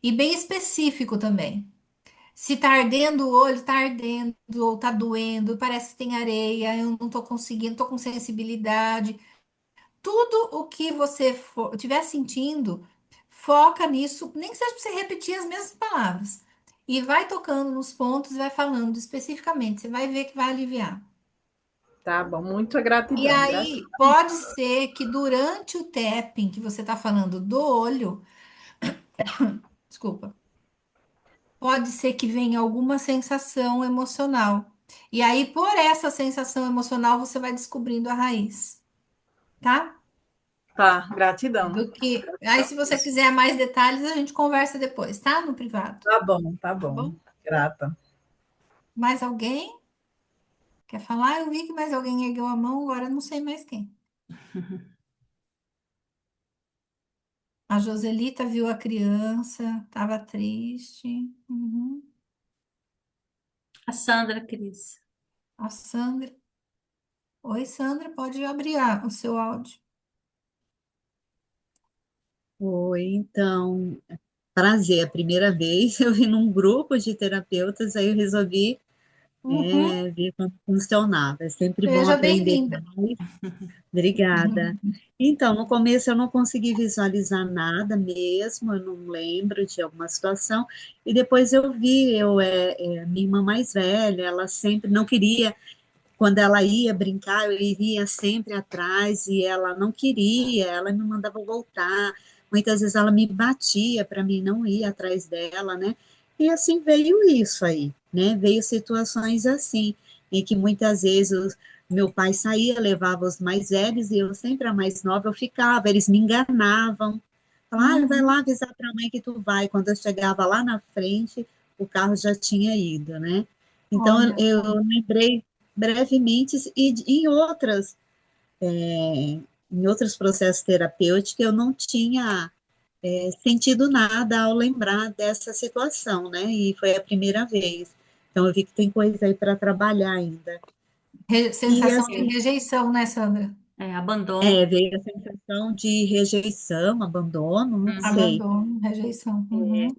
[SPEAKER 2] E bem específico também. Se tá ardendo o olho, tá ardendo, ou tá doendo, parece que tem areia, eu não tô conseguindo, tô com sensibilidade. Tudo o que você estiver sentindo, foca nisso, nem que seja para você repetir as mesmas palavras. E vai tocando nos pontos e vai falando especificamente, você vai ver que vai aliviar.
[SPEAKER 8] Tá bom, muita
[SPEAKER 2] E
[SPEAKER 8] gratidão, gratidão.
[SPEAKER 2] aí, pode ser que durante o tapping que você está falando do olho, desculpa, pode ser que venha alguma sensação emocional. E aí, por essa sensação emocional, você vai descobrindo a raiz, tá?
[SPEAKER 8] Tá, gratidão.
[SPEAKER 2] Do que. Aí, se você quiser mais detalhes, a gente conversa depois, tá? No privado.
[SPEAKER 8] Tá
[SPEAKER 2] Tá
[SPEAKER 8] bom.
[SPEAKER 2] bom?
[SPEAKER 8] Grata.
[SPEAKER 2] Mais alguém quer falar? Eu vi que mais alguém ergueu a mão, agora eu não sei mais quem. A Joselita viu a criança, estava triste. Uhum.
[SPEAKER 1] A Sandra, Cris.
[SPEAKER 2] A Sandra. Oi, Sandra, pode abrir o seu áudio.
[SPEAKER 9] Oi, então, prazer, a primeira vez eu vim num grupo de terapeutas, aí eu resolvi
[SPEAKER 2] Uhum.
[SPEAKER 9] Ver como funcionava. É sempre bom
[SPEAKER 2] Seja
[SPEAKER 9] aprender
[SPEAKER 2] bem-vinda.
[SPEAKER 9] mais. Obrigada. Então, no começo eu não consegui visualizar nada mesmo, eu não lembro de alguma situação, e depois eu vi, minha irmã mais velha, ela sempre não queria, quando ela ia brincar, eu iria sempre atrás, e ela não queria, ela me mandava voltar, muitas vezes ela me batia para mim não ir atrás dela, né? E assim veio isso aí, né? Veio situações assim, em que muitas vezes meu pai saía, levava os mais velhos, e eu sempre a mais nova, eu ficava, eles me enganavam, falavam, vai lá avisar para a mãe que tu vai, quando eu chegava lá na frente, o carro já tinha ido, né? Então,
[SPEAKER 2] Olha
[SPEAKER 9] eu
[SPEAKER 2] só.
[SPEAKER 9] lembrei brevemente, e em outros processos terapêuticos, eu não tinha sentido nada ao lembrar dessa situação, né? E foi a primeira vez. Então, eu vi que tem coisa aí para trabalhar ainda. E,
[SPEAKER 2] Sensação de
[SPEAKER 9] assim,
[SPEAKER 2] rejeição, né, Sandra?
[SPEAKER 1] Abandono.
[SPEAKER 9] veio a sensação de rejeição, abandono, não
[SPEAKER 1] Uhum.
[SPEAKER 9] sei.
[SPEAKER 2] Abandono, rejeição. Uhum.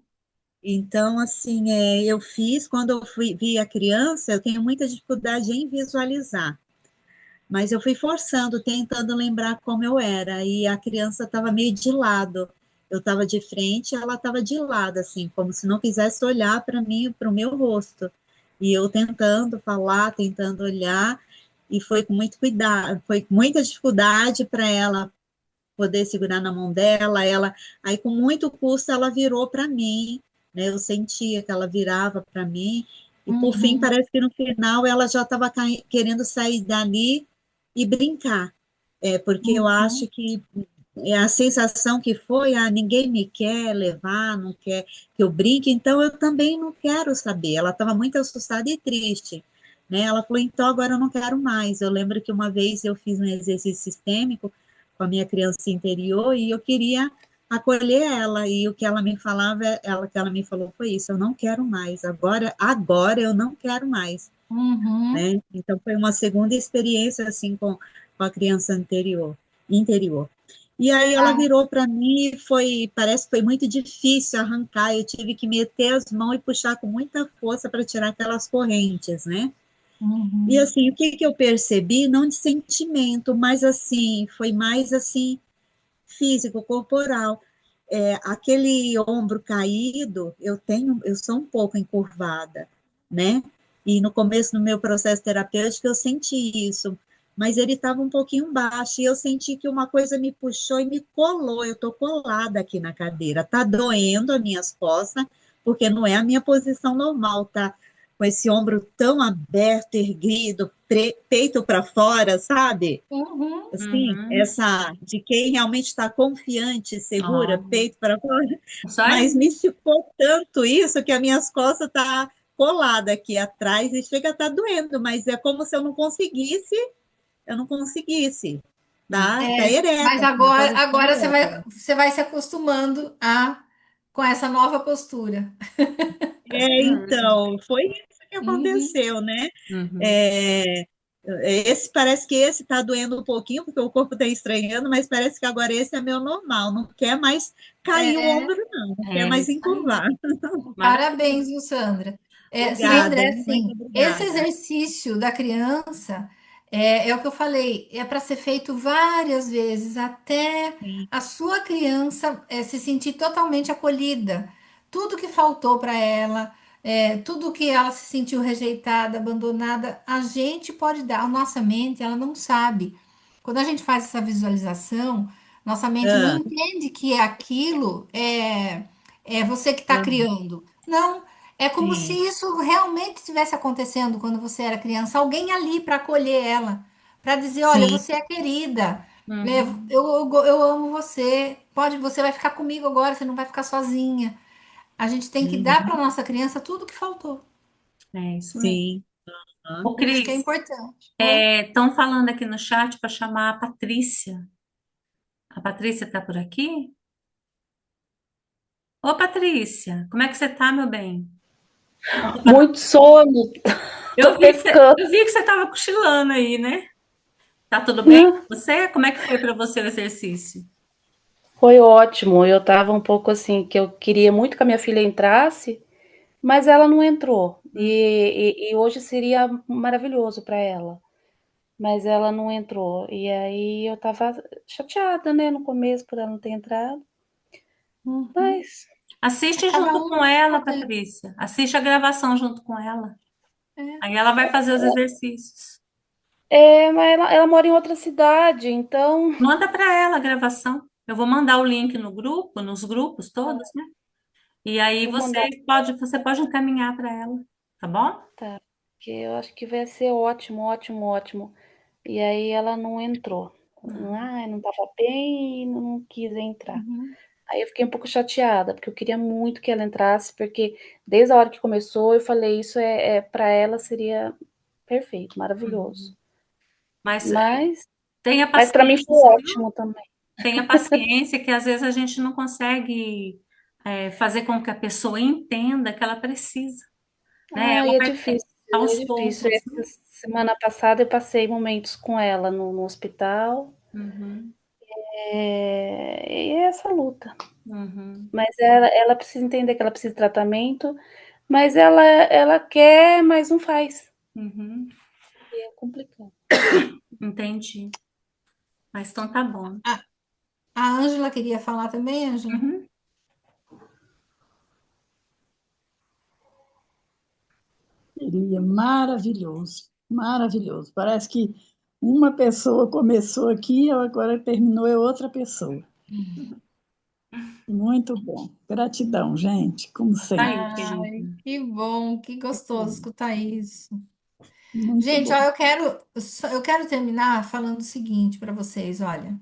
[SPEAKER 9] Então, assim, eu fiz, quando eu vi a criança, eu tenho muita dificuldade em visualizar. Mas eu fui forçando, tentando lembrar como eu era, e a criança estava meio de lado. Eu estava de frente, ela estava de lado, assim, como se não quisesse olhar para mim, para o meu rosto. E eu tentando falar, tentando olhar, e foi com muito cuidado, foi com muita dificuldade para ela poder segurar na mão dela. Aí com muito custo ela virou para mim, né? Eu sentia que ela virava para mim. E por fim,
[SPEAKER 2] Uhum.
[SPEAKER 9] parece que no final ela já estava querendo sair dali e brincar. Porque eu
[SPEAKER 2] Uhum.
[SPEAKER 9] acho que a sensação que foi, ninguém me quer levar, não quer que eu brinque, então eu também não quero saber. Ela estava muito assustada e triste, né? Ela falou, então agora eu não quero mais. Eu lembro que uma vez eu fiz um exercício sistêmico com a minha criança interior e eu queria acolher ela, e o que ela me falava, o que ela me falou foi isso, eu não quero mais, agora eu não quero mais,
[SPEAKER 2] Uhum.
[SPEAKER 9] né? Então foi uma segunda experiência assim com a criança interior. E aí ela
[SPEAKER 2] Ah,
[SPEAKER 9] virou para mim e parece que foi muito difícil arrancar, eu tive que meter as mãos e puxar com muita força para tirar aquelas correntes, né? E
[SPEAKER 2] uhum.
[SPEAKER 9] assim, o que que eu percebi, não de sentimento, mas assim, foi mais assim, físico, corporal. Aquele ombro caído, eu sou um pouco encurvada, né? E no começo do meu processo terapêutico eu senti isso, mas ele estava um pouquinho baixo e eu senti que uma coisa me puxou e me colou. Eu estou colada aqui na cadeira, tá doendo as minhas costas, porque não é a minha posição normal, tá? Com esse ombro tão aberto, erguido, peito para fora, sabe?
[SPEAKER 2] Uhum.
[SPEAKER 9] Assim,
[SPEAKER 1] Uhum.
[SPEAKER 9] essa de quem realmente está confiante, segura,
[SPEAKER 1] Ó,
[SPEAKER 9] peito para fora,
[SPEAKER 1] isso
[SPEAKER 9] mas me
[SPEAKER 1] aí.
[SPEAKER 9] esticou tanto isso que as minhas costas tá colada aqui atrás e chega a estar doendo, mas é como se eu não conseguisse, tá
[SPEAKER 2] Mas
[SPEAKER 9] ereta, assim, na posição
[SPEAKER 2] agora
[SPEAKER 9] ereta.
[SPEAKER 2] você vai se acostumando com essa nova postura.
[SPEAKER 1] Mesmo.
[SPEAKER 9] Então, foi isso que
[SPEAKER 2] Uhum.
[SPEAKER 9] aconteceu, né?
[SPEAKER 1] Uhum.
[SPEAKER 9] É, parece que esse está doendo um pouquinho, porque o corpo está estranhando, mas parece que agora esse é meu normal, não quer mais cair o
[SPEAKER 2] É,
[SPEAKER 9] ombro, não quer
[SPEAKER 1] É
[SPEAKER 9] mais
[SPEAKER 1] isso aí.
[SPEAKER 9] encurvar.
[SPEAKER 2] parabéns,
[SPEAKER 1] Maravilhoso.
[SPEAKER 2] viu, Sandra? Sandra,
[SPEAKER 9] Obrigada,
[SPEAKER 2] é
[SPEAKER 9] muito
[SPEAKER 2] assim, esse
[SPEAKER 9] obrigada.
[SPEAKER 2] exercício da criança é o que eu falei, é para ser feito várias vezes até
[SPEAKER 9] Sim,
[SPEAKER 2] a sua criança se sentir totalmente acolhida. Tudo que faltou para ela, tudo que ela se sentiu rejeitada, abandonada, a gente pode dar. A nossa mente, ela não sabe. Quando a gente faz essa visualização, nossa mente não
[SPEAKER 9] ah,
[SPEAKER 2] entende que aquilo é você que está
[SPEAKER 9] ah,
[SPEAKER 2] criando. Não, é como se
[SPEAKER 9] sim,
[SPEAKER 2] isso realmente estivesse acontecendo quando você era criança, alguém ali para acolher ela, para dizer, olha,
[SPEAKER 9] sim,
[SPEAKER 2] você é querida,
[SPEAKER 1] Uhum.
[SPEAKER 2] eu amo você, você vai ficar comigo agora, você não vai ficar sozinha. A gente tem que dar para
[SPEAKER 9] uhum,
[SPEAKER 2] nossa criança tudo o que faltou.
[SPEAKER 1] É isso mesmo.
[SPEAKER 9] sim, ah,
[SPEAKER 1] Ô,
[SPEAKER 2] Por isso que é
[SPEAKER 1] Cris,
[SPEAKER 2] importante. Oi?
[SPEAKER 1] estão falando aqui no chat para chamar a Patrícia. A Patrícia está por aqui? Ô, Patrícia, como é que você tá, meu bem? Conta pra nós.
[SPEAKER 4] Muito sono, tô pescando.
[SPEAKER 1] Eu vi que você estava cochilando aí, né? Tá tudo bem
[SPEAKER 4] Né?
[SPEAKER 1] com você? Como é que foi para você o exercício?
[SPEAKER 4] Foi ótimo. Eu tava um pouco assim, que eu queria muito que a minha filha entrasse, Mas ela não entrou. E hoje seria maravilhoso para ela. Mas ela não entrou. E aí eu estava chateada, né, no começo por ela não ter entrado.
[SPEAKER 2] Uhum.
[SPEAKER 4] Mas
[SPEAKER 1] Assiste
[SPEAKER 2] Cada
[SPEAKER 1] junto
[SPEAKER 2] um
[SPEAKER 1] com ela,
[SPEAKER 2] tem.
[SPEAKER 1] Patrícia. Assiste a gravação junto com ela.
[SPEAKER 2] É.
[SPEAKER 1] Aí ela vai fazer os exercícios.
[SPEAKER 4] Mas ela mora em outra cidade, então
[SPEAKER 1] Manda para ela a gravação. Eu vou mandar o link no grupo, nos grupos todos, né? E aí
[SPEAKER 4] vou mandar,
[SPEAKER 1] você pode encaminhar para ela, tá bom?
[SPEAKER 4] tá? Porque eu acho que vai ser ótimo, ótimo, ótimo. E aí ela não entrou. Não estava bem e não quis entrar.
[SPEAKER 2] Uhum.
[SPEAKER 4] Aí eu fiquei um pouco chateada, porque eu queria muito que ela entrasse, porque desde a hora que começou eu falei, isso para ela seria perfeito, maravilhoso.
[SPEAKER 1] Mas
[SPEAKER 4] Mas,
[SPEAKER 1] tenha
[SPEAKER 4] mas para mim foi
[SPEAKER 1] paciência,
[SPEAKER 4] ótimo também.
[SPEAKER 1] tenha paciência, que às vezes a gente não consegue fazer com que a pessoa entenda que ela precisa, né? Ela
[SPEAKER 4] Ai,
[SPEAKER 1] vai
[SPEAKER 4] é
[SPEAKER 1] aos
[SPEAKER 4] difícil.
[SPEAKER 1] poucos, né?
[SPEAKER 4] Essa semana passada eu passei momentos com ela no hospital,
[SPEAKER 1] Uhum,
[SPEAKER 4] e é essa luta.
[SPEAKER 1] uhum,
[SPEAKER 4] Mas ela precisa entender que ela precisa de tratamento, mas ela quer, mas não faz.
[SPEAKER 1] uhum.
[SPEAKER 4] E é complicado.
[SPEAKER 1] Entendi. Mas então tá bom.
[SPEAKER 2] A Ângela queria falar também, Ângela?
[SPEAKER 1] Uhum.
[SPEAKER 10] Seria maravilhoso, maravilhoso. Parece que uma pessoa começou aqui, agora terminou é outra pessoa. Muito bom. Gratidão, gente, como
[SPEAKER 1] Tá
[SPEAKER 10] sempre.
[SPEAKER 1] aí, querida.
[SPEAKER 2] Ai, que bom, que gostoso escutar isso.
[SPEAKER 10] Muito
[SPEAKER 2] Gente, ó,
[SPEAKER 10] bom.
[SPEAKER 2] eu quero terminar falando o seguinte para vocês, olha.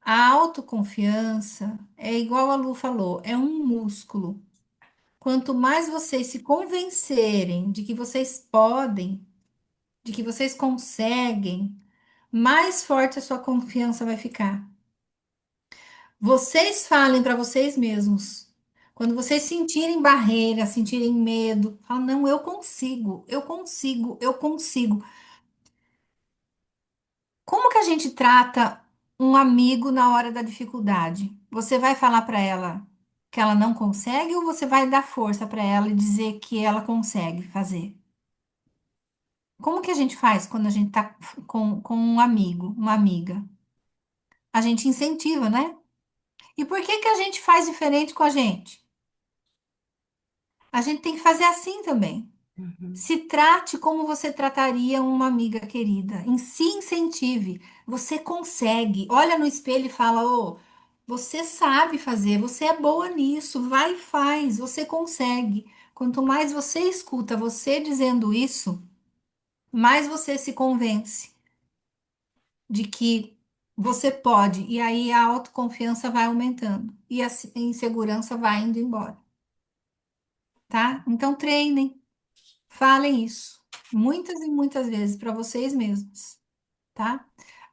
[SPEAKER 2] A autoconfiança é igual a Lu falou, é um músculo. Quanto mais vocês se convencerem de que vocês podem, de que vocês conseguem, mais forte a sua confiança vai ficar. Vocês falem para vocês mesmos. Quando vocês sentirem barreira, sentirem medo, falam, não, eu consigo, eu consigo, eu consigo. Como que a gente trata um amigo na hora da dificuldade? Você vai falar para ela que ela não consegue ou você vai dar força para ela e dizer que ela consegue fazer? Como que a gente faz quando a gente tá com um amigo, uma amiga? A gente incentiva, né? E por que que a gente faz diferente com a gente? A gente tem que fazer assim também.
[SPEAKER 1] Uhum,
[SPEAKER 2] Se trate como você trataria uma amiga querida. Se incentive. Você consegue. Olha no espelho e fala: Ô, você sabe fazer, você é boa nisso. Vai e faz, você consegue. Quanto mais você escuta você dizendo isso, mais você se convence de que você pode. E aí a autoconfiança vai aumentando e a insegurança vai indo embora, tá? Então treinem. Falem isso muitas e muitas vezes para vocês mesmos, tá?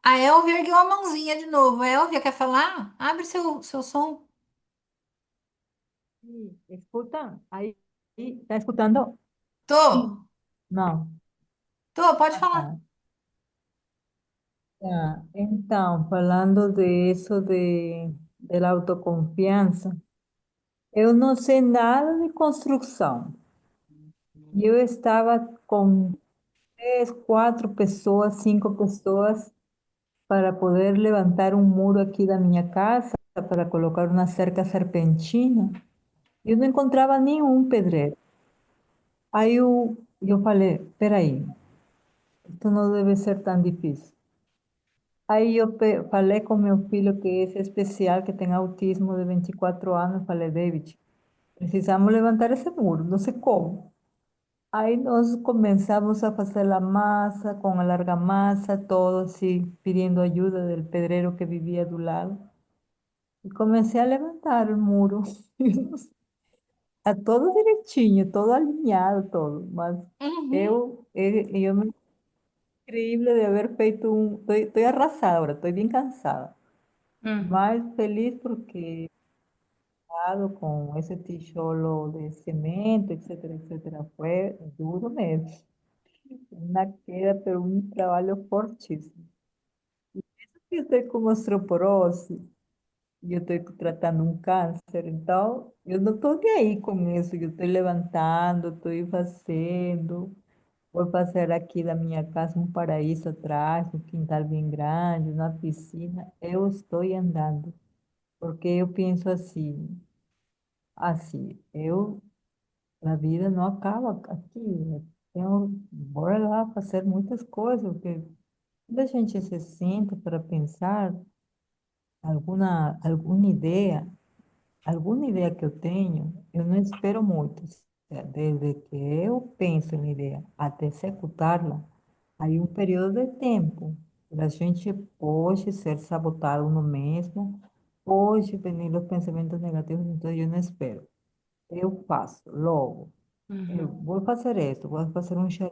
[SPEAKER 2] A Elvia ergueu a mãozinha de novo. A Elvia quer falar? Abre seu som.
[SPEAKER 11] Sí, ¿escuchan? Ahí, sí, ¿está escuchando?
[SPEAKER 2] Tô,
[SPEAKER 11] No.
[SPEAKER 2] pode falar.
[SPEAKER 11] Ah, ya. Então, falando de isso de la autoconfiança, eu não sei nada de construção. Eu estava com três, quatro pessoas, cinco pessoas para poder levantar um muro aqui da minha casa, para colocar uma cerca serpentina. Eu não encontrava nenhum pedreiro. Aí eu falei, peraí, isto não deve ser tão difícil. Aí eu falei com meu filho, que é especial, que tem autismo de 24 anos, falei, David, precisamos levantar esse muro, não sei como. Aí nós começamos a fazer a massa, com a argamassa, todo assim, pedindo ajuda do pedreiro que vivia do lado. E comecei a levantar o muro. Está todo direitinho, todo alinhado, todo. Mas
[SPEAKER 2] Uhum,
[SPEAKER 11] eu me increíble de haber feito estoy arrasada ahora, estoy bien cansada.
[SPEAKER 1] uhum,
[SPEAKER 11] Más feliz porque he estado con ese tijolo de cemento, etcétera, etcétera. Fue duro mesmo. Una queda, pero un trabajo fortísimo. Que usted como osteoporose, e eu estou tratando um câncer, então eu não estou nem aí com isso, eu estou levantando, estou fazendo, vou fazer aqui da minha casa um paraíso atrás, um quintal bem grande, uma piscina, eu estou andando, porque eu penso assim, a vida não acaba aqui, eu bora lá fazer muitas coisas, porque quando a gente se senta para pensar alguma, alguma ideia que eu tenho, eu não espero muito. Desde que eu penso em ideia até executá-la, aí um período de tempo. A gente pode ser sabotado no mesmo, pode vir os pensamentos negativos, então eu não espero. Eu faço logo. Eu
[SPEAKER 1] Uhum.
[SPEAKER 11] vou fazer isso, vou fazer um check.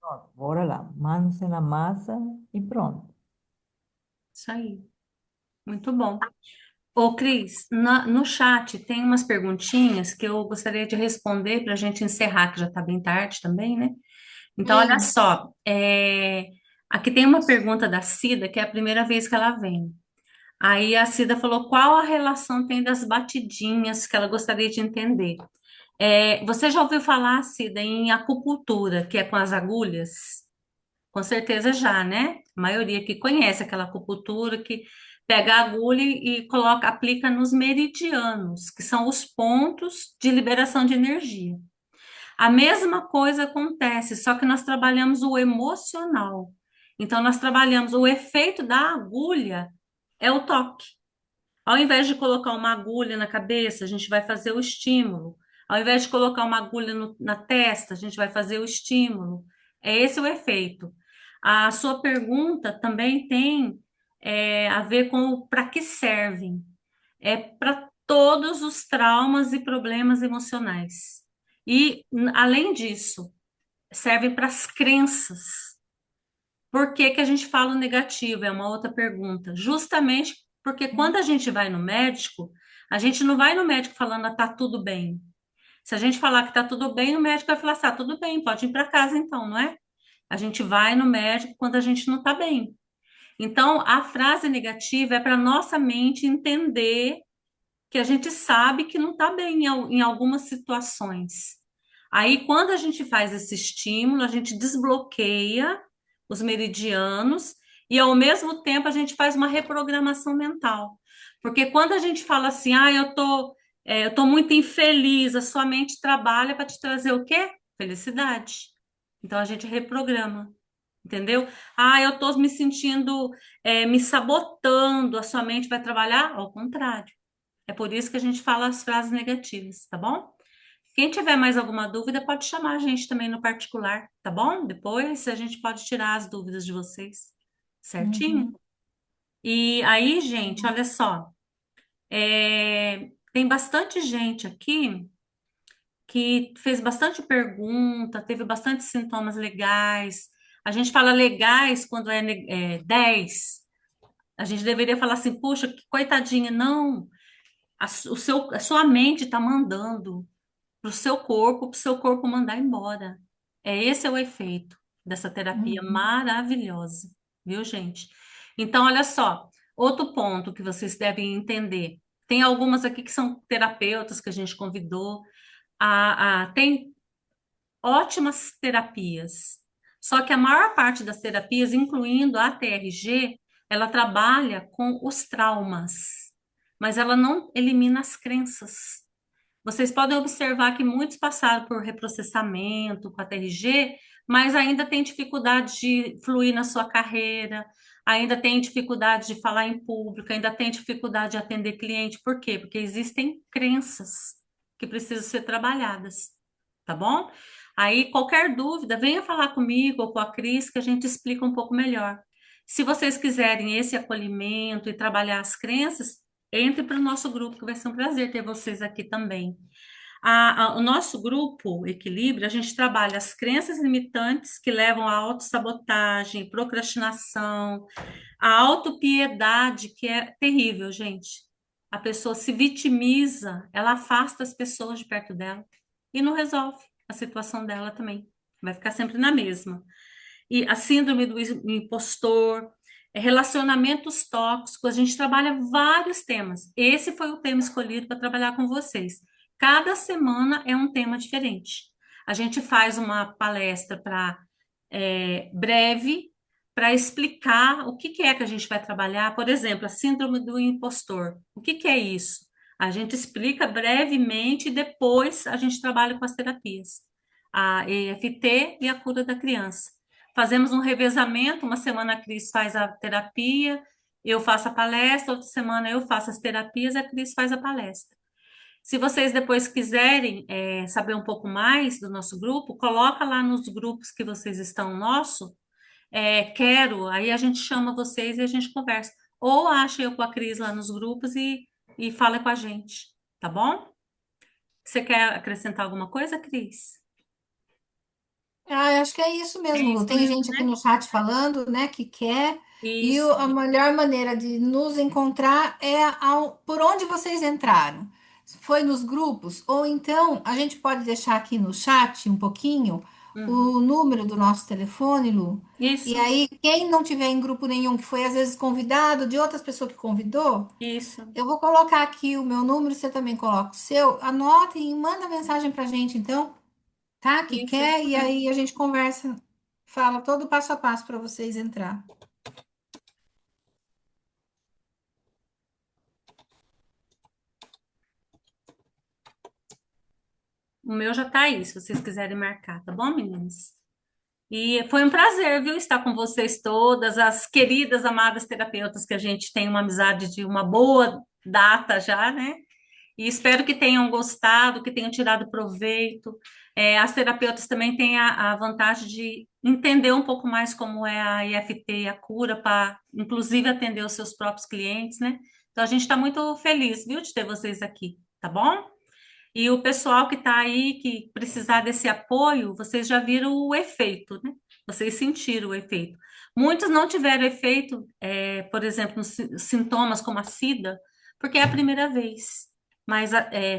[SPEAKER 11] Pronto, bora lá, mãos na massa e pronto.
[SPEAKER 1] Isso aí. Muito bom. Ô, Cris, no chat tem umas perguntinhas que eu gostaria de responder para a gente encerrar, que já está bem tarde também, né? Então, olha só, aqui tem uma pergunta da Cida, que é a primeira vez que ela vem. Aí a Cida falou qual a relação tem das batidinhas que ela gostaria de entender. Você já ouviu falar, Cida, em acupuntura, que é com as agulhas? Com certeza já, né? A maioria que conhece aquela acupuntura que pega a agulha e coloca, aplica nos meridianos, que são os pontos de liberação de energia. A mesma coisa acontece, só que nós trabalhamos o emocional. Então, nós trabalhamos o efeito da agulha é o toque. Ao invés de colocar uma agulha na cabeça, a gente vai fazer o estímulo. Ao invés de colocar uma agulha na testa, a gente vai fazer o estímulo. É esse o efeito. A sua pergunta também tem a ver com para que servem. É para todos os traumas e problemas emocionais. E, além disso, serve para as crenças. Por que que a gente fala o negativo? É uma outra pergunta. Justamente porque quando a gente vai no médico, a gente não vai no médico falando, tá tudo bem. Se a gente falar que tá tudo bem, o médico vai falar, tá tudo bem, pode ir para casa então, não é? A gente vai no médico quando a gente não tá bem. Então, a frase negativa é para nossa mente entender que a gente sabe que não está bem em algumas situações. Aí, quando a gente faz esse estímulo, a gente desbloqueia os meridianos e, ao mesmo tempo, a gente faz uma reprogramação mental. Porque quando a gente fala assim, eu tô muito infeliz, a sua mente trabalha para te trazer o quê? Felicidade. Então, a gente reprograma. Entendeu? Eu tô me sentindo, me sabotando, a sua mente vai trabalhar ao contrário. É por isso que a gente fala as frases negativas, tá bom? Quem tiver mais alguma dúvida, pode chamar a gente também no particular, tá bom? Depois a gente pode tirar as dúvidas de vocês, certinho?
[SPEAKER 2] Uhum.
[SPEAKER 1] E aí, gente, olha só, tem bastante gente aqui que fez bastante pergunta, teve bastante sintomas legais. A gente fala legais quando é 10. A gente deveria falar assim, puxa, que coitadinha, não. A sua mente está mandando para o seu corpo mandar embora. Esse é o efeito dessa terapia
[SPEAKER 2] Uhum.
[SPEAKER 1] maravilhosa, viu, gente? Então, olha só, outro ponto que vocês devem entender. Tem algumas aqui que são terapeutas que a gente convidou. Tem ótimas terapias. Só que a maior parte das terapias, incluindo a TRG, ela trabalha com os traumas, mas ela não elimina as crenças. Vocês podem observar que muitos passaram por reprocessamento com a TRG, mas ainda tem dificuldade de fluir na sua carreira, ainda tem dificuldade de falar em público, ainda tem dificuldade de atender cliente. Por quê? Porque existem crenças que precisam ser trabalhadas, tá bom? Aí, qualquer dúvida, venha falar comigo ou com a Cris, que a gente explica um pouco melhor. Se vocês quiserem esse acolhimento e trabalhar as crenças, entre para o nosso grupo, que vai ser um prazer ter vocês aqui também. O nosso grupo Equilíbrio, a gente trabalha as crenças limitantes que levam à autossabotagem, procrastinação, a autopiedade, que é terrível, gente. A pessoa se vitimiza, ela afasta as pessoas de perto dela e não resolve a situação dela também. Vai ficar sempre na mesma. E a síndrome do impostor, relacionamentos tóxicos, a gente trabalha vários temas. Esse foi o tema escolhido para trabalhar com vocês. Cada semana é um tema diferente. A gente faz uma palestra para breve para explicar o que que é que a gente vai trabalhar. Por exemplo, a síndrome do impostor. O que que é isso? A gente explica brevemente e depois a gente trabalha com as terapias, a EFT e a cura da criança. Fazemos um revezamento, uma semana a Cris faz a terapia, eu faço a palestra, outra semana eu faço as terapias, a Cris faz a palestra. Se vocês depois quiserem saber um pouco mais do nosso grupo, coloca lá nos grupos que vocês estão nosso, quero, aí a gente chama vocês e a gente conversa. Ou acha eu com a Cris lá nos grupos e fala com a gente, tá bom? Você quer acrescentar alguma coisa, Cris?
[SPEAKER 2] Ah, eu acho que é isso
[SPEAKER 1] É
[SPEAKER 2] mesmo, Lu.
[SPEAKER 1] isso
[SPEAKER 2] Tem
[SPEAKER 1] mesmo,
[SPEAKER 2] gente aqui
[SPEAKER 1] né?
[SPEAKER 2] no chat falando, né, que quer.
[SPEAKER 1] Isso,
[SPEAKER 2] A melhor maneira de nos encontrar é por onde vocês entraram. Foi nos grupos? Ou então a gente pode deixar aqui no chat um pouquinho
[SPEAKER 1] uhum,
[SPEAKER 2] o número do nosso telefone, Lu. E
[SPEAKER 1] isso,
[SPEAKER 2] aí, quem não tiver em grupo nenhum, que foi às vezes convidado, de outras pessoas que convidou,
[SPEAKER 1] isso,
[SPEAKER 2] eu vou colocar aqui o meu número, você também coloca o seu. Anotem e manda mensagem pra gente, então, tá? Que
[SPEAKER 1] isso
[SPEAKER 2] quer, e
[SPEAKER 1] mesmo.
[SPEAKER 2] aí a gente conversa, fala todo o passo a passo para vocês entrar.
[SPEAKER 1] O meu já tá aí, se vocês quiserem marcar, tá bom, meninas? E foi um prazer, viu, estar com vocês todas, as queridas, amadas terapeutas que a gente tem uma amizade de uma boa data já, né? E espero que tenham gostado, que tenham tirado proveito. As terapeutas também têm a vantagem de entender um pouco mais como é a IFT e a cura, para inclusive atender os seus próprios clientes, né? Então a gente está muito feliz, viu, de ter vocês aqui, tá bom? E o pessoal que está aí, que precisar desse apoio, vocês já viram o efeito, né? Vocês sentiram o efeito. Muitos não tiveram efeito, por exemplo, nos sintomas como a SIDA, porque é a primeira vez. Mas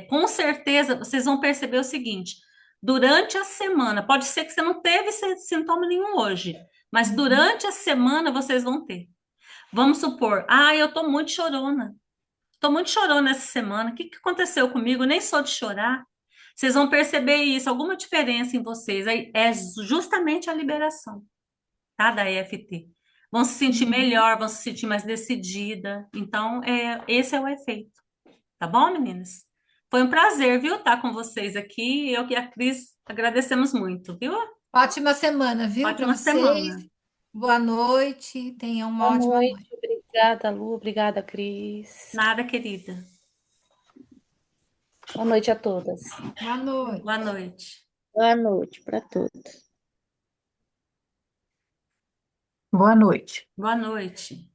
[SPEAKER 1] com certeza vocês vão perceber o seguinte: durante a semana, pode ser que você não teve sintoma nenhum hoje, mas durante a semana vocês vão ter. Vamos supor, eu estou muito chorona. Estou muito chorona essa semana. O que que aconteceu comigo? Eu nem sou de chorar. Vocês vão perceber isso, alguma diferença em vocês. É justamente a liberação, tá? Da EFT. Vão se sentir melhor, vão se sentir mais decidida. Então, esse é o efeito. Tá bom, meninas? Foi um prazer, viu, estar com vocês aqui. Eu e a Cris agradecemos muito, viu?
[SPEAKER 2] Ótima semana, viu, para
[SPEAKER 1] Ótima
[SPEAKER 2] vocês.
[SPEAKER 1] semana.
[SPEAKER 2] Boa noite, tenham uma
[SPEAKER 4] Boa
[SPEAKER 2] ótima
[SPEAKER 4] noite,
[SPEAKER 2] noite.
[SPEAKER 4] obrigada, Lu, obrigada, Cris.
[SPEAKER 1] Nada, querida.
[SPEAKER 4] Boa noite a todas.
[SPEAKER 2] Boa noite.
[SPEAKER 1] Boa noite.
[SPEAKER 6] Boa noite para todos.
[SPEAKER 10] Boa noite.
[SPEAKER 1] Boa noite.